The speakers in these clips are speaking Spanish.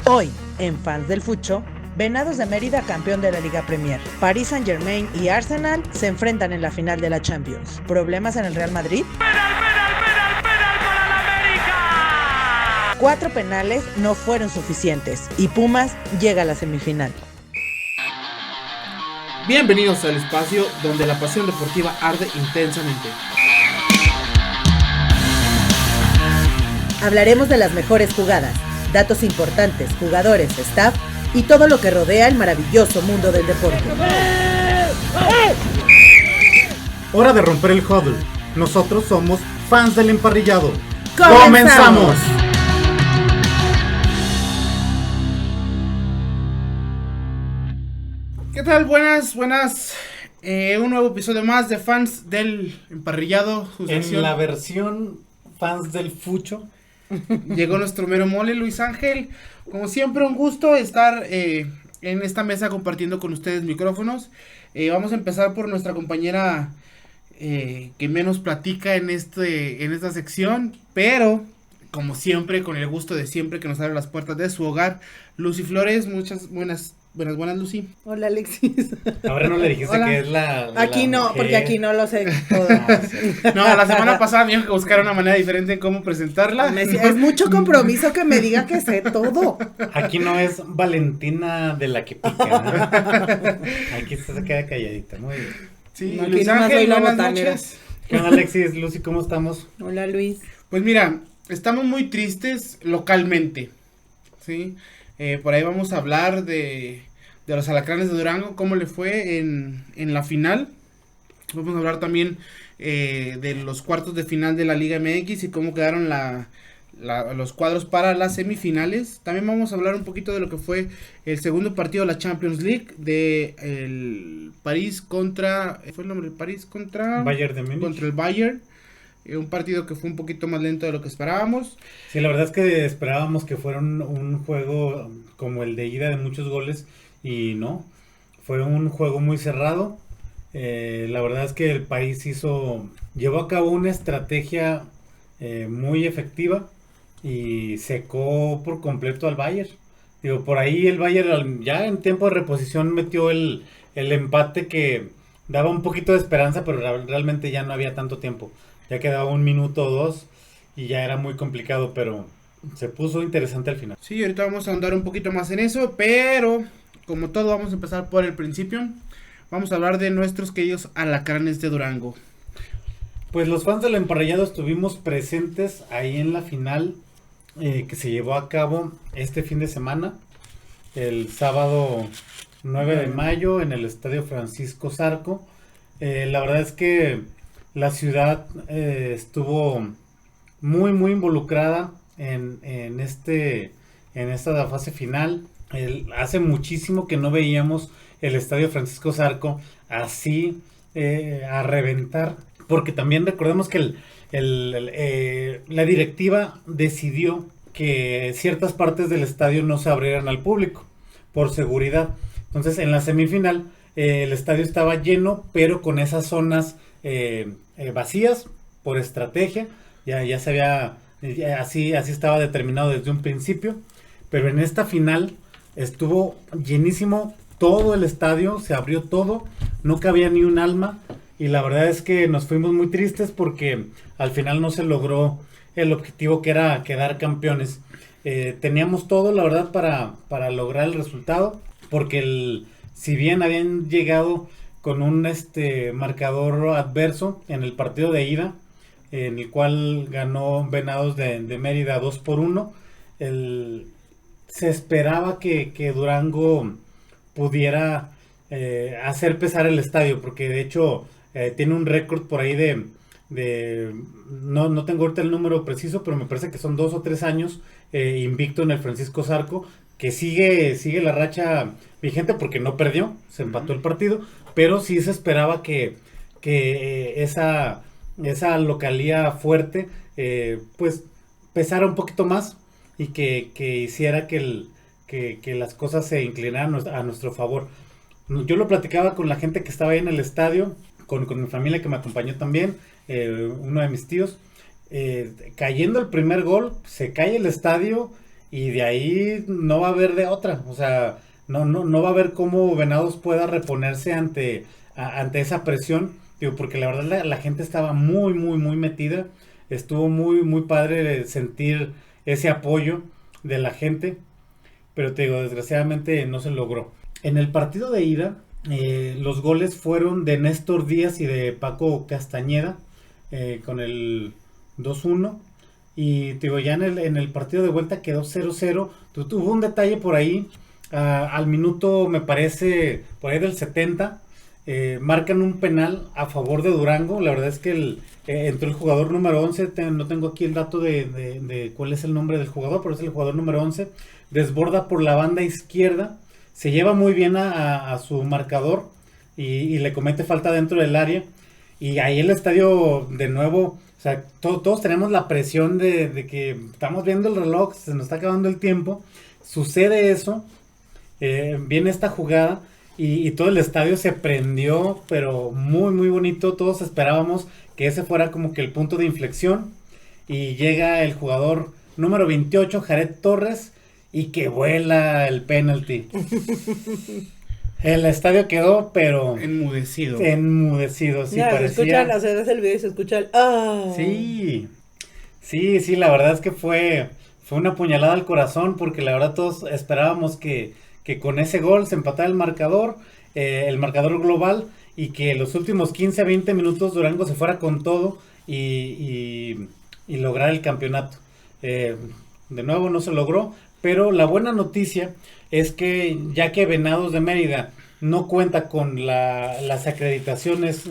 Hoy, en Fans del Fucho, Venados de Mérida campeón de la Liga Premier. Paris Saint-Germain y Arsenal se enfrentan en la final de la Champions. ¿Problemas en el Real Madrid? ¡Penal para la América! 4 penales no fueron suficientes y Pumas llega a la semifinal. Bienvenidos al espacio donde la pasión deportiva arde intensamente. Hablaremos de las mejores jugadas, datos importantes, jugadores, staff y todo lo que rodea el maravilloso mundo del deporte. Hora de romper el huddle. Nosotros somos fans del emparrillado. ¡Comenzamos! ¿Qué tal? Buenas. Un nuevo episodio más de Fans del Emparrillado. En la versión fans del Fucho. Llegó nuestro mero mole, Luis Ángel. Como siempre, un gusto estar en esta mesa compartiendo con ustedes micrófonos. Vamos a empezar por nuestra compañera que menos platica en esta sección, pero como siempre, con el gusto de siempre, que nos abre las puertas de su hogar, Lucy Flores. Muchas buenas, Lucy. Hola, Alexis. Ahora no le dijiste Hola. que es la Aquí no, mujer. porque aquí no lo sé todo. No, la semana pasada me dijo que buscara una manera diferente en cómo presentarla. Es mucho compromiso que me diga que sé todo. Aquí no es Valentina de la que pica, ¿no? Aquí se queda calladita, muy bien. Sí, Aquí Luis nomás soy Ángel, la buenas botanera. noches. ¿Qué onda, Alexis? Lucy, ¿cómo estamos? Hola, Luis. Pues mira, estamos muy tristes localmente, ¿sí? Por ahí vamos a hablar de los Alacranes de Durango, cómo le fue en la final. Vamos a hablar también de los cuartos de final de la Liga MX y cómo quedaron los cuadros para las semifinales. También vamos a hablar un poquito de lo que fue el segundo partido de la Champions League, de el París contra... ¿Fue el nombre? París contra... Bayern de Múnich. Contra el Bayern. Un partido que fue un poquito más lento de lo que esperábamos. Sí, la verdad es que esperábamos que fuera un juego como el de ida de muchos goles y no, fue un juego muy cerrado. La verdad es que el París llevó a cabo una estrategia muy efectiva y secó por completo al Bayern. Digo, por ahí el Bayern ya en tiempo de reposición metió el empate que daba un poquito de esperanza, pero realmente ya no había tanto tiempo. Ya quedaba 1 minuto o 2 y ya era muy complicado, pero se puso interesante al final. Sí, ahorita vamos a andar un poquito más en eso, pero como todo vamos a empezar por el principio. Vamos a hablar de nuestros queridos Alacranes de Durango. Pues los fans del emparrillado estuvimos presentes ahí en la final que se llevó a cabo este fin de semana, el sábado 9 de mayo en el Estadio Francisco Zarco. La verdad es que la ciudad estuvo muy involucrada en esta fase final. Hace muchísimo que no veíamos el Estadio Francisco Zarco así a reventar, porque también recordemos que la directiva decidió que ciertas partes del estadio no se abrieran al público por seguridad. Entonces en la semifinal el estadio estaba lleno, pero con esas zonas vacías por estrategia. Ya se había así estaba determinado desde un principio, pero en esta final estuvo llenísimo todo el estadio, se abrió todo, no cabía ni un alma y la verdad es que nos fuimos muy tristes porque al final no se logró el objetivo que era quedar campeones. Teníamos todo, la verdad, para lograr el resultado, porque si bien habían llegado con un marcador adverso en el partido de ida, en el cual ganó Venados de Mérida 2-1, se esperaba que Durango pudiera hacer pesar el estadio, porque de hecho tiene un récord por ahí no tengo ahorita el número preciso, pero me parece que son 2 o 3 años invicto en el Francisco Zarco, que sigue la racha vigente porque no perdió, se empató el partido, pero sí se esperaba que esa localía fuerte pues pesara un poquito más y que hiciera que las cosas se inclinaran a nuestro favor. Yo lo platicaba con la gente que estaba ahí en el estadio, con mi familia que me acompañó también, uno de mis tíos, cayendo el primer gol, se cae el estadio y de ahí no va a haber de otra, o sea, no va a haber cómo Venados pueda reponerse ante esa presión, digo, porque la verdad la gente estaba muy metida, estuvo muy padre sentir ese apoyo de la gente, pero te digo, desgraciadamente no se logró. En el partido de ida, los goles fueron de Néstor Díaz y de Paco Castañeda, con el 2-1. Y te digo, ya en el partido de vuelta quedó 0-0. Tuvo un detalle por ahí. Al minuto, me parece, por ahí del 70, marcan un penal a favor de Durango. La verdad es que entró el jugador número 11. No tengo aquí el dato de cuál es el nombre del jugador, pero es el jugador número 11. Desborda por la banda izquierda. Se lleva muy bien a su marcador y le comete falta dentro del área. Y ahí el estadio, de nuevo, o sea, todos tenemos la presión de que estamos viendo el reloj, se nos está acabando el tiempo. Sucede eso, viene esta jugada y todo el estadio se prendió, pero muy bonito. Todos esperábamos que ese fuera como que el punto de inflexión. Y llega el jugador número 28, Jared Torres, y que vuela el penalti. El estadio quedó, pero enmudecido, sí, ya, parecía. Se escucha, o sea, ves el video y se escucha el ¡ah! Sí, la verdad es que fue una puñalada al corazón, porque la verdad todos esperábamos que con ese gol se empatara el marcador global, y que los últimos 15 a 20 minutos Durango se fuera con todo y lograr el campeonato. De nuevo no se logró, pero la buena noticia es que, ya que Venados de Mérida no cuenta con las acreditaciones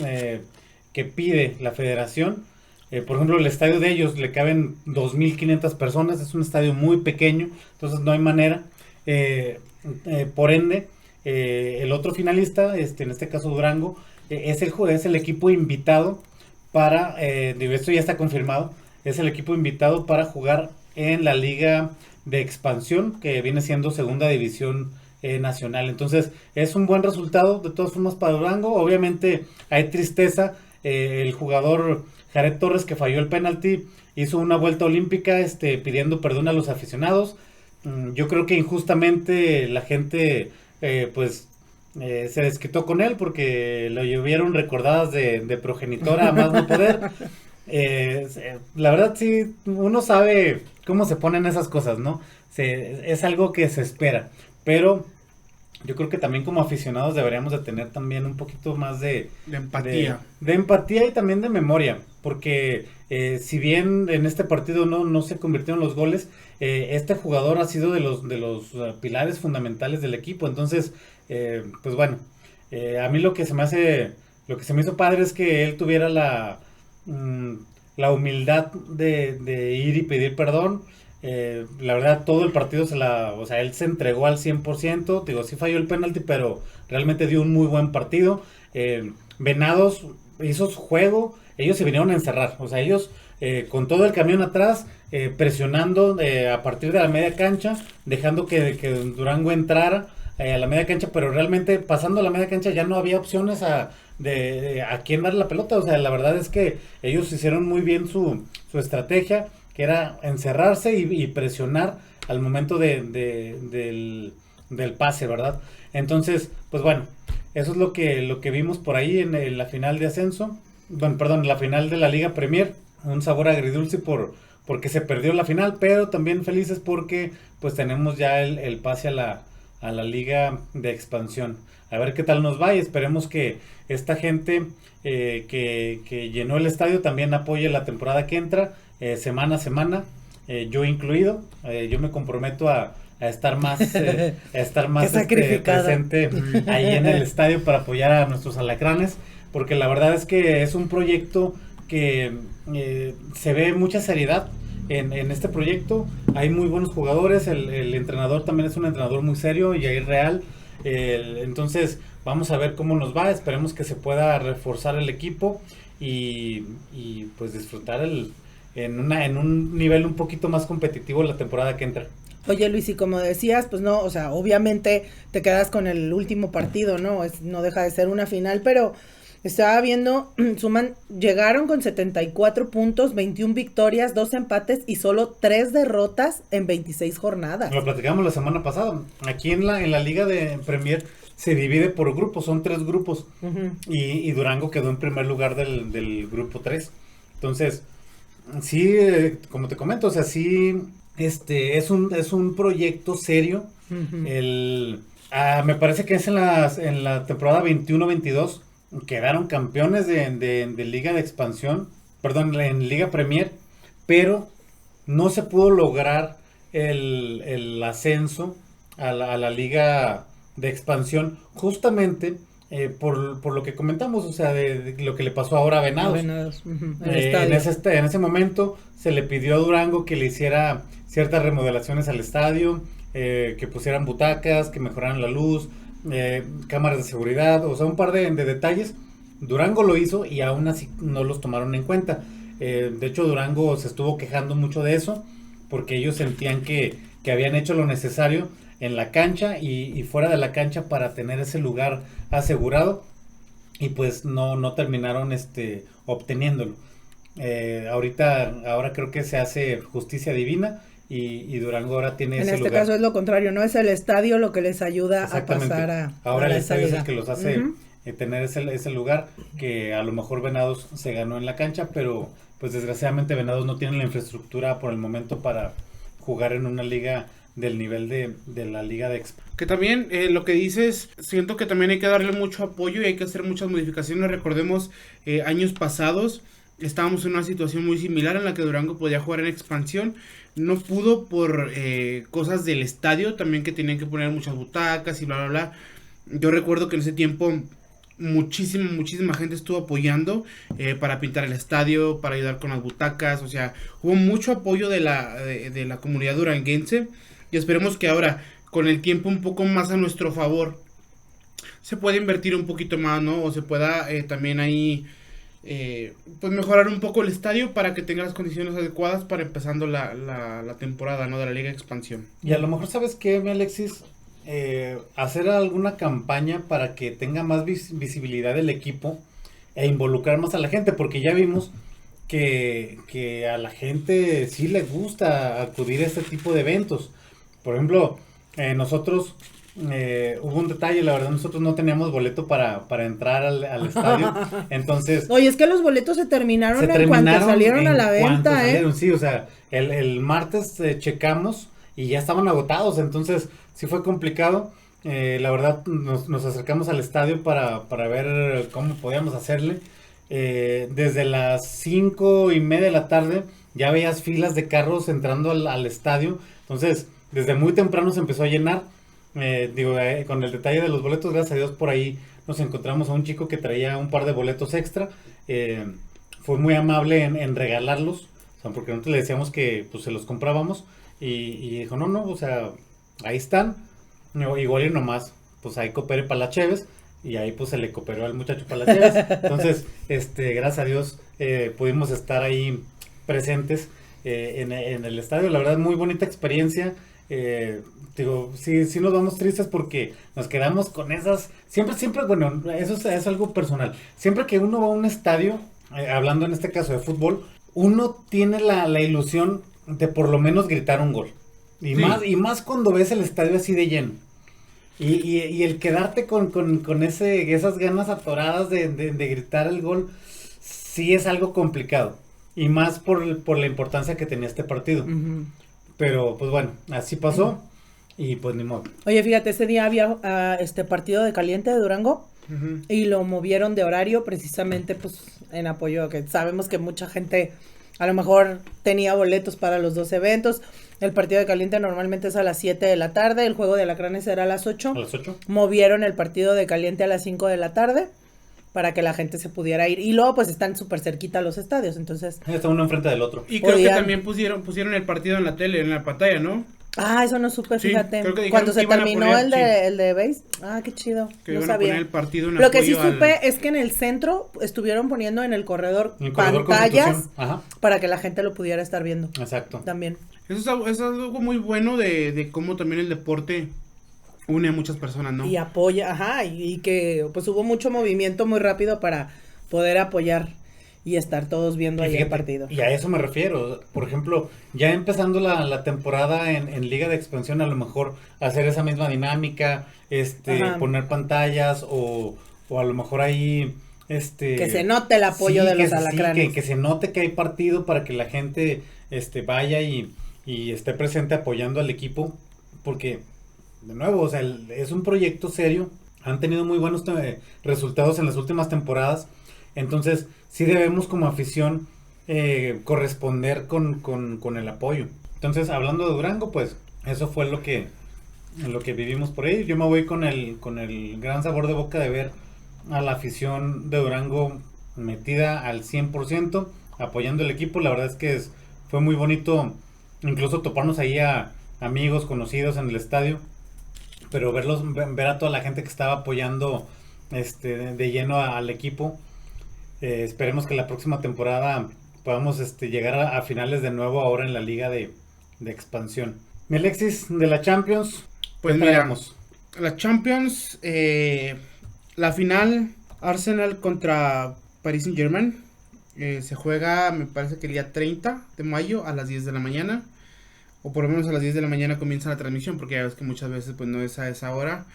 que pide la federación, por ejemplo, el estadio de ellos le caben 2.500 personas, es un estadio muy pequeño, entonces no hay manera. Por ende, el otro finalista, en este caso Durango, es el equipo invitado para, esto ya está confirmado, es el equipo invitado para jugar en la Liga de Expansión, que viene siendo segunda división nacional. Entonces es un buen resultado de todas formas para Durango. Obviamente hay tristeza. El jugador Jared Torres, que falló el penalti, hizo una vuelta olímpica pidiendo perdón a los aficionados. Yo creo que injustamente la gente se desquitó con él, porque lo llovieron recordadas de progenitora a más no poder. La verdad, sí, uno sabe cómo se ponen esas cosas, ¿no? Es algo que se espera, pero yo creo que también como aficionados deberíamos de tener también un poquito más de empatía. De empatía y también de memoria, porque si bien en este partido no se convirtieron los goles, este jugador ha sido de los pilares fundamentales del equipo. Entonces, pues bueno, a mí lo que se me hizo padre es que él tuviera la humildad de ir y pedir perdón. La verdad, todo el partido él se entregó al 100%. Digo, sí falló el penalti, pero realmente dio un muy buen partido. Venados hizo su juego, ellos se vinieron a encerrar, o sea, ellos con todo el camión atrás, presionando a partir de la media cancha, dejando que Durango entrara a la media cancha, pero realmente pasando la media cancha ya no había opciones a quién dar la pelota. O sea, la verdad es que ellos hicieron muy bien su estrategia, que era encerrarse y presionar al momento del pase, ¿verdad? Entonces, pues bueno, eso es lo que vimos por ahí en la final de ascenso. Bueno, perdón, en la final de la Liga Premier. Un sabor agridulce porque se perdió la final, pero también felices porque pues tenemos ya el pase a la Liga de Expansión. A ver qué tal nos va, y esperemos que esta gente que llenó el estadio también apoye la temporada que entra, semana a semana, yo incluido. Yo me comprometo a estar más presente ahí en el estadio para apoyar a nuestros alacranes, porque la verdad es que es un proyecto que se ve mucha seriedad en este proyecto. Hay muy buenos jugadores, el entrenador también es un entrenador muy serio y ahí real. Entonces vamos a ver cómo nos va, esperemos que se pueda reforzar el equipo y pues disfrutar en un nivel un poquito más competitivo la temporada que entra. Oye, Luis, y como decías, pues no, o sea, obviamente te quedas con el último partido, ¿no? No deja de ser una final, pero Estaba viendo, llegaron con 74 puntos, 21 victorias, 2 empates y solo 3 derrotas en 26 jornadas. Lo platicamos la semana pasada. Aquí en la Liga de Premier se divide por grupos, son 3 grupos. Ujú. Y Durango quedó en primer lugar del grupo 3. Entonces, sí, como te comento, o sea, sí, es un proyecto serio. Ujú. Me parece que es en la temporada 21-22 quedaron campeones de Liga de Expansión, perdón, en Liga Premier, pero no se pudo lograr el ascenso a la Liga de Expansión, justamente por lo que comentamos, o sea, de lo que le pasó ahora a Venados. Ujú. En ese momento se le pidió a Durango que le hiciera ciertas remodelaciones al estadio, que pusieran butacas, que mejoraran la luz, cámaras de seguridad, o sea, un par de detalles. Durango lo hizo y aún así no los tomaron en cuenta. De hecho, Durango se estuvo quejando mucho de eso, porque ellos sentían que habían hecho lo necesario en la cancha y fuera de la cancha para tener ese lugar asegurado, y pues no terminaron obteniéndolo. Ahora creo que se hace justicia divina y Durango ahora tiene ese lugar. En este caso es lo contrario, no es el estadio lo que les ayuda a pasar a ahora el esa estadio es liga. el que los hace Ujú. tener ese lugar, que a lo mejor Venados se ganó en la cancha, pero pues desgraciadamente Venados no tiene la infraestructura por el momento para jugar en una liga del nivel de la Liga de Expo. Que también lo que dices, siento que también hay que darle mucho apoyo y hay que hacer muchas modificaciones. Recordemos, años pasados estábamos en una situación muy similar en la que Durango podía jugar en expansión. No pudo por cosas del estadio, también que tenían que poner muchas butacas y bla, bla, bla. Yo recuerdo que en ese tiempo muchísima gente estuvo apoyando para pintar el estadio, para ayudar con las butacas. O sea, hubo mucho apoyo de la comunidad duranguense. Y esperemos que ahora, con el tiempo un poco más a nuestro favor, se pueda invertir un poquito más, ¿no? O se pueda también ahí, pues mejorar un poco el estadio para que tenga las condiciones adecuadas para empezando la temporada, ¿no? De la Liga de Expansión. Y a lo mejor, ¿sabes qué, mi Alexis? Hacer alguna campaña para que tenga más visibilidad el equipo e involucrar más a la gente, porque ya vimos que a la gente sí le gusta acudir a este tipo de eventos. Por ejemplo, nosotros, hubo un detalle, la verdad, nosotros no teníamos boleto para entrar al estadio, entonces... Oye, es que los boletos se terminaron en cuanto salieron a la venta, Sí, o sea, el martes checamos y ya estaban agotados, entonces sí fue complicado. La verdad, nos acercamos al estadio para ver cómo podíamos hacerle. Desde las 5:30 de la tarde ya veías filas de carros entrando al estadio, entonces desde muy temprano se empezó a llenar. Con el detalle de los boletos, gracias a Dios, por ahí nos encontramos a un chico que traía un par de boletos extra. Fue muy amable en regalarlos, o sea, porque nosotros le decíamos que pues se los comprábamos, y dijo, no, o sea, ahí están, igual y nomás, pues ahí coopere para las cheves, y ahí pues se le cooperó al muchacho para las cheves. Entonces, gracias a Dios pudimos estar ahí presentes en el estadio. La verdad, muy bonita experiencia. Sí nos vamos tristes porque nos quedamos con esas, siempre, bueno, eso es algo personal, siempre que uno va a un estadio, hablando en este caso de fútbol, uno tiene la ilusión de por lo menos gritar un gol, y sí. más cuando ves el estadio así de lleno, y el quedarte con esas ganas atoradas de gritar el gol, sí es algo complicado, y más por la importancia que tenía este partido. Uh-huh. Pero, pues bueno, así pasó y pues ni modo. Oye, fíjate, ese día había este partido de Caliente de Durango, uh-huh, y lo movieron de horario precisamente pues en apoyo a que sabemos que mucha gente a lo mejor tenía boletos para los dos eventos. El partido de Caliente normalmente es a las 7 de la tarde, el juego de Alacranes era a las 8. ¿A las 8? Movieron el partido de Caliente a las 5 de la tarde para que la gente se pudiera ir. Y luego pues están súper cerquita los estadios, entonces... Está uno enfrente del otro. Y creo que también pusieron el partido en la tele, en la pantalla, ¿no? Ah, eso no supe, sí, fíjate. Creo que cuando se terminó poner, el de base. Ah, qué chido. Que no iban sabía. A poner el partido en Lo que sí supe es que en el centro estuvieron poniendo en el corredor pantallas para que la gente lo pudiera estar viendo. Exacto. También. Eso es algo muy bueno de cómo también el deporte une a muchas personas, ¿no? Y apoya, ajá, y que pues hubo mucho movimiento muy rápido para poder apoyar y estar todos viendo ahí el partido. Y a eso me refiero. Por ejemplo, ya empezando la temporada en Liga de Expansión, a lo mejor hacer esa misma dinámica, poner pantallas o a lo mejor ahí que se note el apoyo de los alacranes. Sí, que se note que hay partido para que la gente vaya y esté presente apoyando al equipo, porque de nuevo, o sea, es un proyecto serio. Han tenido muy buenos resultados en las últimas temporadas. Entonces, sí debemos como afición corresponder con el apoyo. Entonces, hablando de Durango, pues eso fue lo que vivimos por ahí. Yo me voy con el gran sabor de boca de ver a la afición de Durango metida al 100%, apoyando el equipo. La verdad es que fue muy bonito, incluso toparnos ahí a amigos, conocidos en el estadio, pero ver a toda la gente que estaba apoyando de lleno al equipo. Esperemos que la próxima temporada podamos llegar a finales de nuevo ahora en la liga de expansión. Mi Alexis, de la Champions, pues mira, la Champions, la final, Arsenal contra Paris Saint-Germain, se juega, me parece que el día 30 de mayo a las 10 de la mañana, o por lo menos a las 10 de la mañana comienza la transmisión, porque ya ves que muchas veces pues no es a esa hora.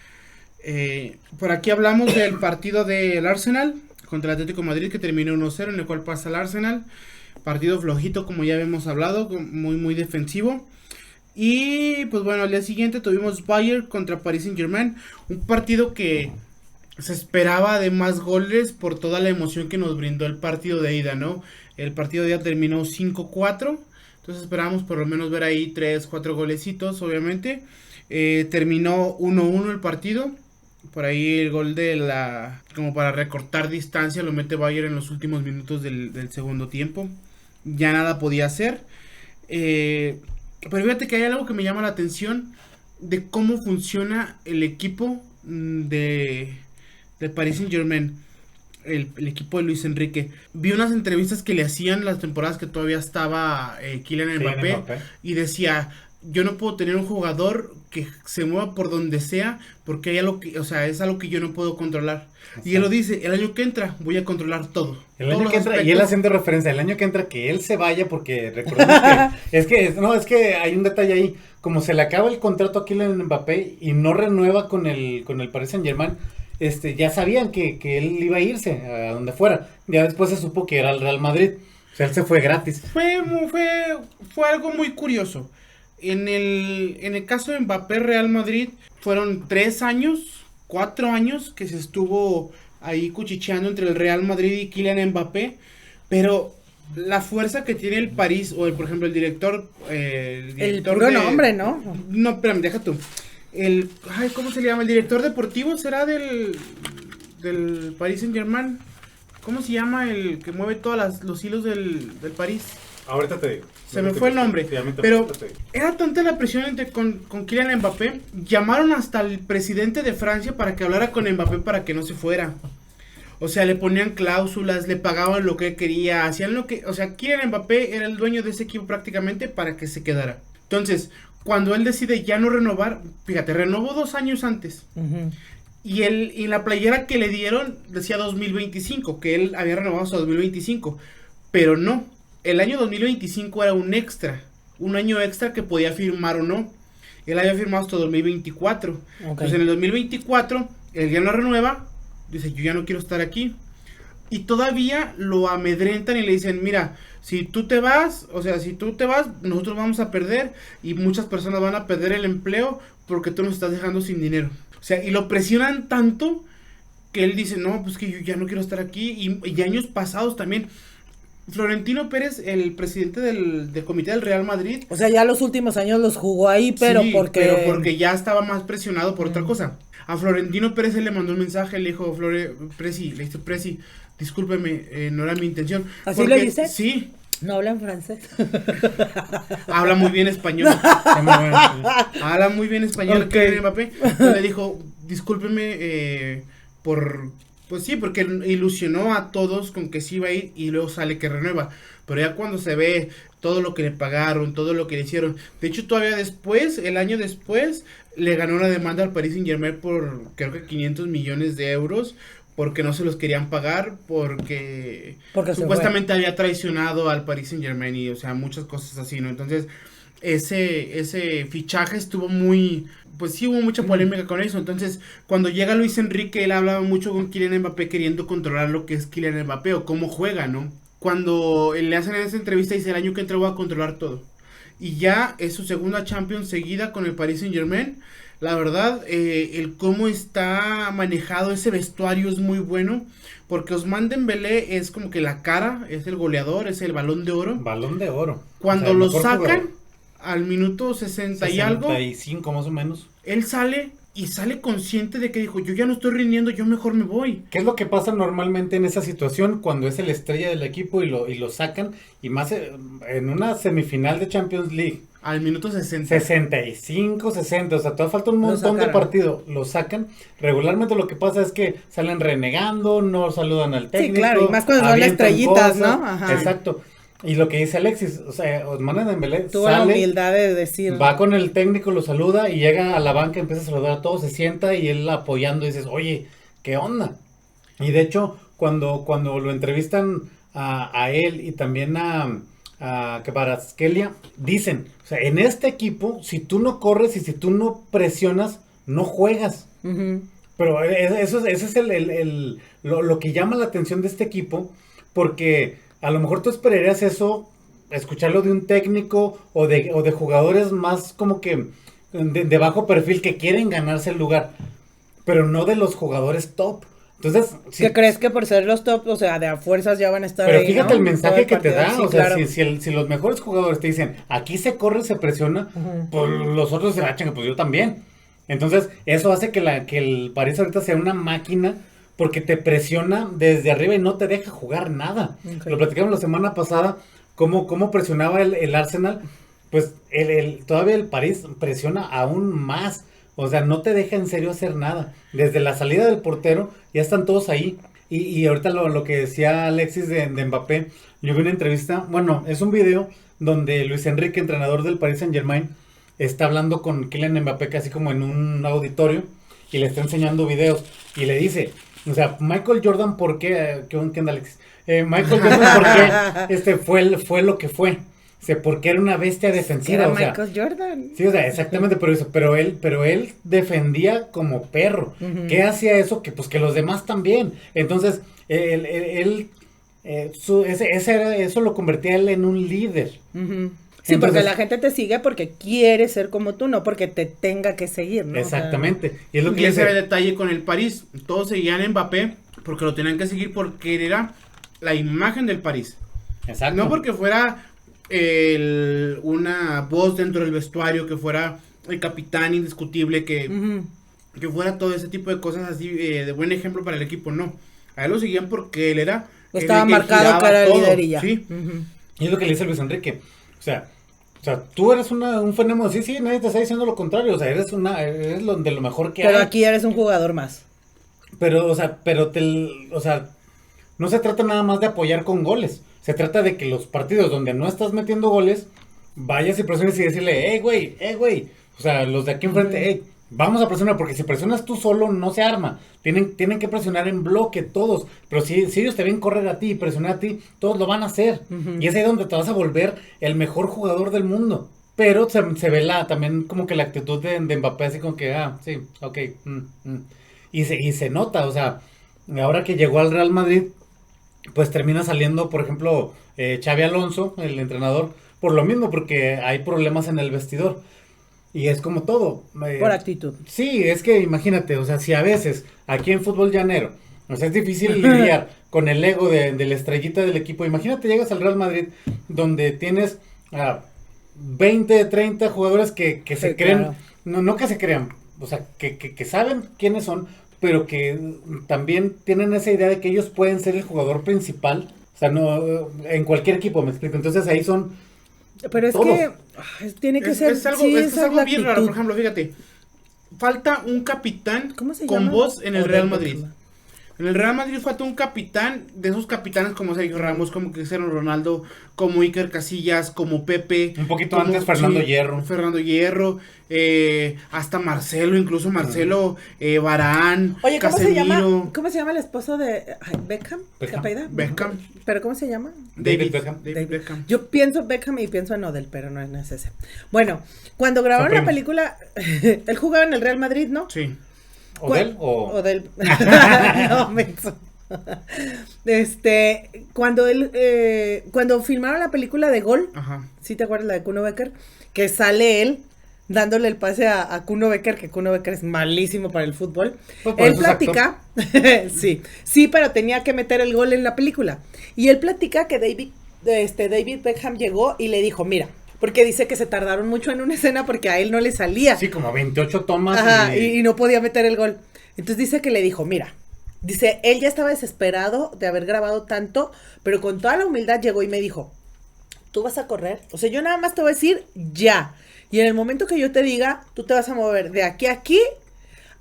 Por aquí hablamos del partido del Arsenal contra el Atlético de Madrid, que terminó 1-0, en el cual pasa el Arsenal. Partido flojito, como ya habíamos hablado, muy muy defensivo. Y pues bueno, al día siguiente tuvimos Bayern contra Paris Saint-Germain, un partido que se esperaba de más goles por toda la emoción que nos brindó el partido de ida, ¿no? El partido de ida terminó 5-4, entonces esperábamos por lo menos ver ahí 3-4 golecitos, obviamente. Terminó 1-1 el partido. Por ahí el gol como para recortar distancia, lo mete Bayern en los últimos minutos del segundo tiempo. Ya nada podía hacer. Pero fíjate que hay algo que me llama la atención de cómo funciona el equipo de Paris Saint-Germain, el equipo de Luis Enrique. Vi unas entrevistas que le hacían las temporadas que todavía estaba Kylian Mbappé, y decía: yo no puedo tener un jugador que se mueva por donde sea, porque hay algo que, o sea, es algo que yo no puedo controlar. Exacto. Y él lo dice: el año que entra voy a controlar todo. El año que entra, y él haciendo referencia, el año que entra que él se vaya, porque recordemos que es que hay un detalle ahí, como se le acaba el contrato a Kylian Mbappé y no renueva con el Paris Saint-Germain, ya sabían que él iba a irse a donde fuera. Ya después se supo que era el Real Madrid. O sea, él se fue gratis. Fue algo muy curioso. En el caso de Mbappé, Real Madrid, fueron 4 años que se estuvo ahí cuchicheando entre el Real Madrid y Kylian Mbappé, pero la fuerza que tiene el París, o por ejemplo el director puro nombre, ¿no? No, espérame, deja tú. ¿Cómo se le llama? El director deportivo será del Paris Saint-Germain. ¿Cómo se llama el que mueve todos los hilos del París? Ahorita te digo. Se me fue el nombre, pero era tanta la presión con Kylian Mbappé, llamaron hasta el presidente de Francia para que hablara con Mbappé para que no se fuera. O sea, le ponían cláusulas, le pagaban lo que quería, hacían lo que... O sea, Kylian Mbappé era el dueño de ese equipo prácticamente para que se quedara. Entonces, cuando él decide ya no renovar, fíjate, renovó 2 años antes. Uh-huh. Y la playera que le dieron decía 2025, que él había renovado hasta 2025, pero no. El año 2025 era un año extra que podía firmar o no. Él había firmado hasta 2024. Okay. Entonces en el 2024, él ya no renueva, dice: yo ya no quiero estar aquí. Y todavía lo amedrentan y le dicen: mira, si tú te vas, nosotros vamos a perder y muchas personas van a perder el empleo porque tú nos estás dejando sin dinero. O sea, y lo presionan tanto que él dice: no, pues que yo ya no quiero estar aquí. Y años pasados también. Florentino Pérez, el presidente del comité del Real Madrid. O sea, ya los últimos años los jugó ahí, pero sí, porque... pero porque ya estaba más presionado por otra cosa. A Florentino Pérez él le mandó un mensaje, le dijo: Presi, discúlpeme, no era mi intención. ¿Así lo dice? Sí. ¿No habla en francés? Habla muy bien español. Habla muy bien español. Okay. Mbappé. Le dijo: discúlpeme por Pues sí, porque ilusionó a todos con que sí iba a ir y luego sale que renueva. Pero ya cuando se ve todo lo que le pagaron, todo lo que le hicieron. De hecho, todavía después, el año después, le ganó una demanda al Paris Saint-Germain por creo que 500 millones de euros. Porque no se los querían pagar, porque supuestamente había traicionado al Paris Saint-Germain y, o sea, muchas cosas así, ¿no? Entonces, ese fichaje estuvo muy... Pues sí hubo mucha polémica con eso. Entonces, cuando llega Luis Enrique, él hablaba mucho con Kylian Mbappé queriendo controlar lo que es Kylian Mbappé o cómo juega, ¿no? Cuando le hacen esa entrevista, dice, el año que entra voy a controlar todo. Y ya es su segunda Champions seguida con el Paris Saint-Germain. La verdad, el cómo está manejado ese vestuario es muy bueno. Porque Ousmane Dembélé es como que la cara, es el goleador, es el Balón de Oro. Balón de Oro. Cuando o sea, lo sacan... Jugador. Al minuto 60 y algo. 65 más o menos. Él sale consciente de que dijo, yo ya no estoy rindiendo, yo mejor me voy. ¿Qué es lo que pasa normalmente en esa situación cuando es el estrella del equipo y lo sacan? Y más en una semifinal de Champions League. Al minuto 60. 65, 60, o sea, todavía falta un montón de partido. Lo sacan. Regularmente lo que pasa es que salen renegando, no saludan al técnico. Sí, claro, y más cuando son estrellitas, cosas, ¿no? Ajá. Exacto. Y lo que dice Alexis, o sea, Ousmane Dembélé tuvo la humildad de decir, va con el técnico, lo saluda y llega a la banca, empieza a saludar a todos, se sienta y él apoyando y dices, oye, ¿qué onda? Y de hecho, cuando lo entrevistan a él y también a Kvaratskhelia, dicen, o sea, en este equipo, si tú no corres y si tú no presionas, no juegas. Uh-huh. Pero eso es lo que llama la atención de este equipo, porque... A lo mejor tú esperarías eso, escucharlo de un técnico o de jugadores más como que de bajo perfil que quieren ganarse el lugar, pero no de los jugadores top. Entonces, ¿qué crees que por ser los top, o sea, de a fuerzas ya van a estar pero ahí, fíjate, ¿no? El mensaje que te da, sí, o sea, claro. si los mejores jugadores te dicen, aquí se corre, se presiona, uh-huh. Pues los otros se agachan, pues yo también. Entonces, eso hace que el París ahorita sea una máquina, porque te presiona desde arriba y no te deja jugar nada. Okay. Lo platicamos la semana pasada, cómo presionaba el Arsenal. Pues todavía el París presiona aún más. O sea, no te deja en serio hacer nada. Desde la salida del portero, ya están todos ahí. Y ahorita lo que decía Alexis de Mbappé, yo vi una entrevista, bueno, es un video donde Luis Enrique, entrenador del Paris Saint-Germain, está hablando con Kylian Mbappé casi como en un auditorio y le está enseñando videos y le dice... O sea, Michael Jordan, ¿por qué? ¿Qué onda, Alex? Michael Jordan, ¿por qué fue lo que fue? O sea, porque era una bestia defensiva. Era o sea, Michael Jordan. Sí, o sea, exactamente por eso. Pero él defendía como perro. Uh-huh. ¿Qué hacía eso? Que pues que los demás también. Entonces, eso lo convertía él en un líder. Uh-huh. Sí, entonces, porque la gente te sigue porque quiere ser como tú, no porque te tenga que seguir, ¿no? Exactamente. O sea, y es lo que ese era el detalle con el París. Todos seguían a Mbappé porque lo tenían que seguir porque él era la imagen del París. Exacto. No porque fuera una voz dentro del vestuario, que fuera el capitán indiscutible, que fuera todo ese tipo de cosas así, de buen ejemplo para el equipo, no. A él lo seguían porque él era... Estaba marcado que era el líder y ya. Sí. Uh-huh. Y es lo que le dice Luis Enrique. O sea, tú eres un fenómeno, sí, nadie te está diciendo lo contrario, o sea, eres de lo mejor que hay. Pero aquí eres un jugador más. Pero no se trata nada más de apoyar con goles, se trata de que los partidos donde no estás metiendo goles, vayas y presiones y decirle, hey, güey, o sea, los de aquí enfrente, hey, vamos a presionar, porque si presionas tú solo no se arma, tienen que presionar en bloque todos, pero si ellos te ven correr a ti y presionar a ti, todos lo van a hacer, y es ahí donde te vas a volver el mejor jugador del mundo, pero se ve también como que la actitud de Mbappé, así como que, sí, ok, y se nota, o sea, ahora que llegó al Real Madrid, pues termina saliendo, por ejemplo, Xabi Alonso, el entrenador, por lo mismo, porque hay problemas en el vestidor. Y es como todo. Por actitud. Sí, es que imagínate, o sea, si a veces aquí en fútbol llanero, o sea, es difícil lidiar con el ego de la estrellita del equipo. Imagínate, llegas al Real Madrid, donde tienes 20, 30 jugadores que se creen, claro. no que se crean, o sea, que saben quiénes son, pero que también tienen esa idea de que ellos pueden ser el jugador principal. O sea, no en cualquier equipo, me explico. Entonces ahí son... Pero es todos. Que tiene que ser... Es algo bien raro, por ejemplo, fíjate. Falta un capitán con voz en el Real Madrid. En el Real Madrid falta un capitán, de esos capitanes como Sergio Ramos, como Cristiano Ronaldo, como Iker Casillas, como Pepe. Un poquito antes Fernando Hierro. Fernando Hierro, hasta Marcelo, incluso Marcelo, Varane, Oye, Casemiro. ¿cómo se llama el esposo de Beckham? Beckham. ¿Pero cómo se llama? David David. Beckham. Yo pienso Beckham y pienso en Odell, pero no es ese. Bueno, cuando grabaron la película, él jugaba en el Real Madrid, ¿no? Sí. ¿Odell o...? Odell. No, menso. Cuando filmaron la película de Gol, Ajá. ¿sí te acuerdas la de Kuno Becker? Que sale él dándole el pase a Kuno Becker, que Kuno Becker es malísimo para el fútbol. Pues Él platica, sí, pero tenía que meter el gol en la película. Y él platica que David Beckham llegó y le dijo, mira, porque dice que se tardaron mucho en una escena porque a él no le salía. Sí, como 28 tomas. Ajá, y no podía meter el gol. Entonces dice que le dijo, mira, dice, él ya estaba desesperado de haber grabado tanto, pero con toda la humildad llegó y me dijo, tú vas a correr, o sea, yo nada más te voy a decir ya, y en el momento que yo te diga, tú te vas a mover de aquí a aquí,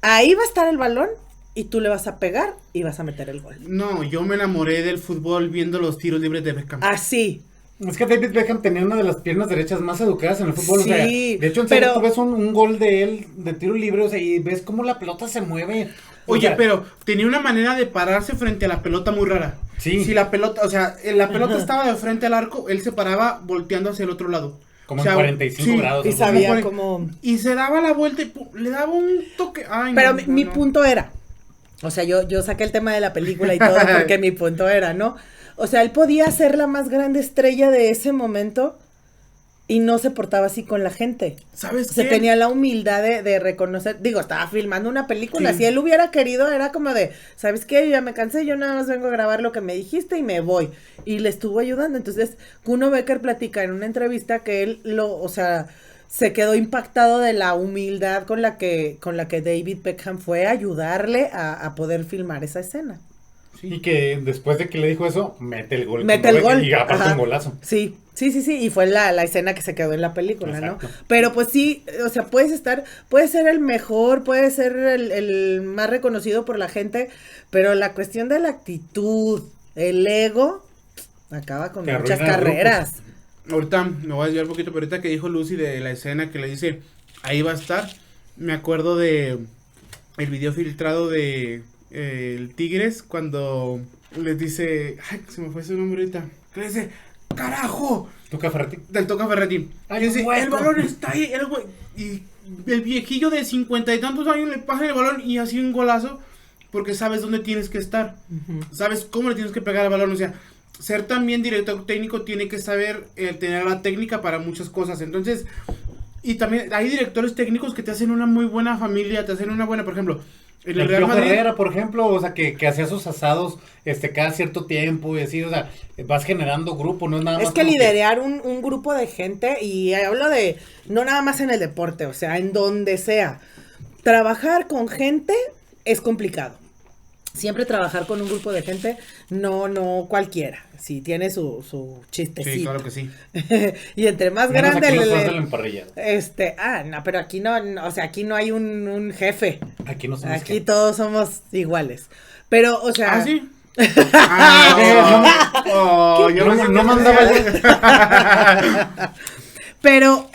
ahí va a estar el balón, y tú le vas a pegar y vas a meter el gol. No, yo me enamoré del fútbol viendo los tiros libres de Beckham. Así. Es que David Beckham tenía una de las piernas derechas más educadas en el fútbol. Sí, o sea, de hecho, en serio, tú ves un gol de él de tiro libre, o sea, y ves cómo la pelota se mueve. Oye, sea, pero tenía una manera de pararse frente a la pelota muy rara. Sí. Si la pelota, o sea, la pelota estaba de frente al arco, él se paraba volteando hacia el otro lado. como o sea, en 45 grados. Y o sea, sabía cómo... Y se daba la vuelta y le daba un toque. Ay, Pero no, mi no. punto era, o sea, yo saqué el tema de la película y todo porque mi punto era, ¿no? O sea, él podía ser la más grande estrella de ese momento y no se portaba así con la gente. ¿Sabes O sea, qué? tenía la humildad de reconocer, digo, estaba filmando una película, Sí. si él hubiera querido era como de, ¿sabes qué? Yo ya me cansé, yo nada más vengo a grabar lo que me dijiste y me voy. Y le estuvo ayudando. Entonces, Kuno Becker platica en una entrevista que él o sea, se quedó impactado de la humildad con la que David Beckham fue a ayudarle a poder filmar esa escena. Y que después de que le dijo eso, mete el gol. Mete el gol. Y aparte Ajá. un golazo. Sí, y fue la escena que se quedó en la película, Exacto. ¿no? Pero pues sí, o sea, puedes ser el mejor, puedes ser el más reconocido por la gente, pero la cuestión de la actitud, el ego, acaba con Te muchas arruina carreras. Ahorita me voy a desviar un poquito, pero ahorita que dijo Lucy de la escena que le dice, ahí va a estar, me acuerdo de el video filtrado de el Tigres cuando les dice, ay, se me fue su nombre ahorita, que le dice, carajo, Tuca Ferretti. del Toca Ferretti, Ay, y dice, hueco. el balón está ahí, el güey, y el viejillo de 50 y tantos años le pasa el balón y así un golazo, porque sabes dónde tienes que estar, sabes cómo le tienes que pegar al balón, o sea, ser también director técnico tiene que saber tener la técnica para muchas cosas. Entonces, y también hay directores técnicos que te hacen una muy buena familia, te hacen una buena, por ejemplo, en el Real Piojo Madrid. Herrera, por ejemplo, o sea, que hacía sus asados cada cierto tiempo y así, o sea, vas generando grupo, no es nada más. Es que como liderar un grupo de gente, y hablo de, no nada más en el deporte, o sea, en donde sea, trabajar con gente es complicado. Siempre trabajar con un grupo de gente, no cualquiera. Sí, tiene su chistecito. Sí, claro que sí. Y entre más menos grande aquí nos el- pasa la emparrillada. no, pero aquí no, o sea, aquí no hay un jefe. Aquí no somos Aquí todos somos iguales. Pero, o sea, ¿Ah, sí? Yo No, pensé no que mandaba pero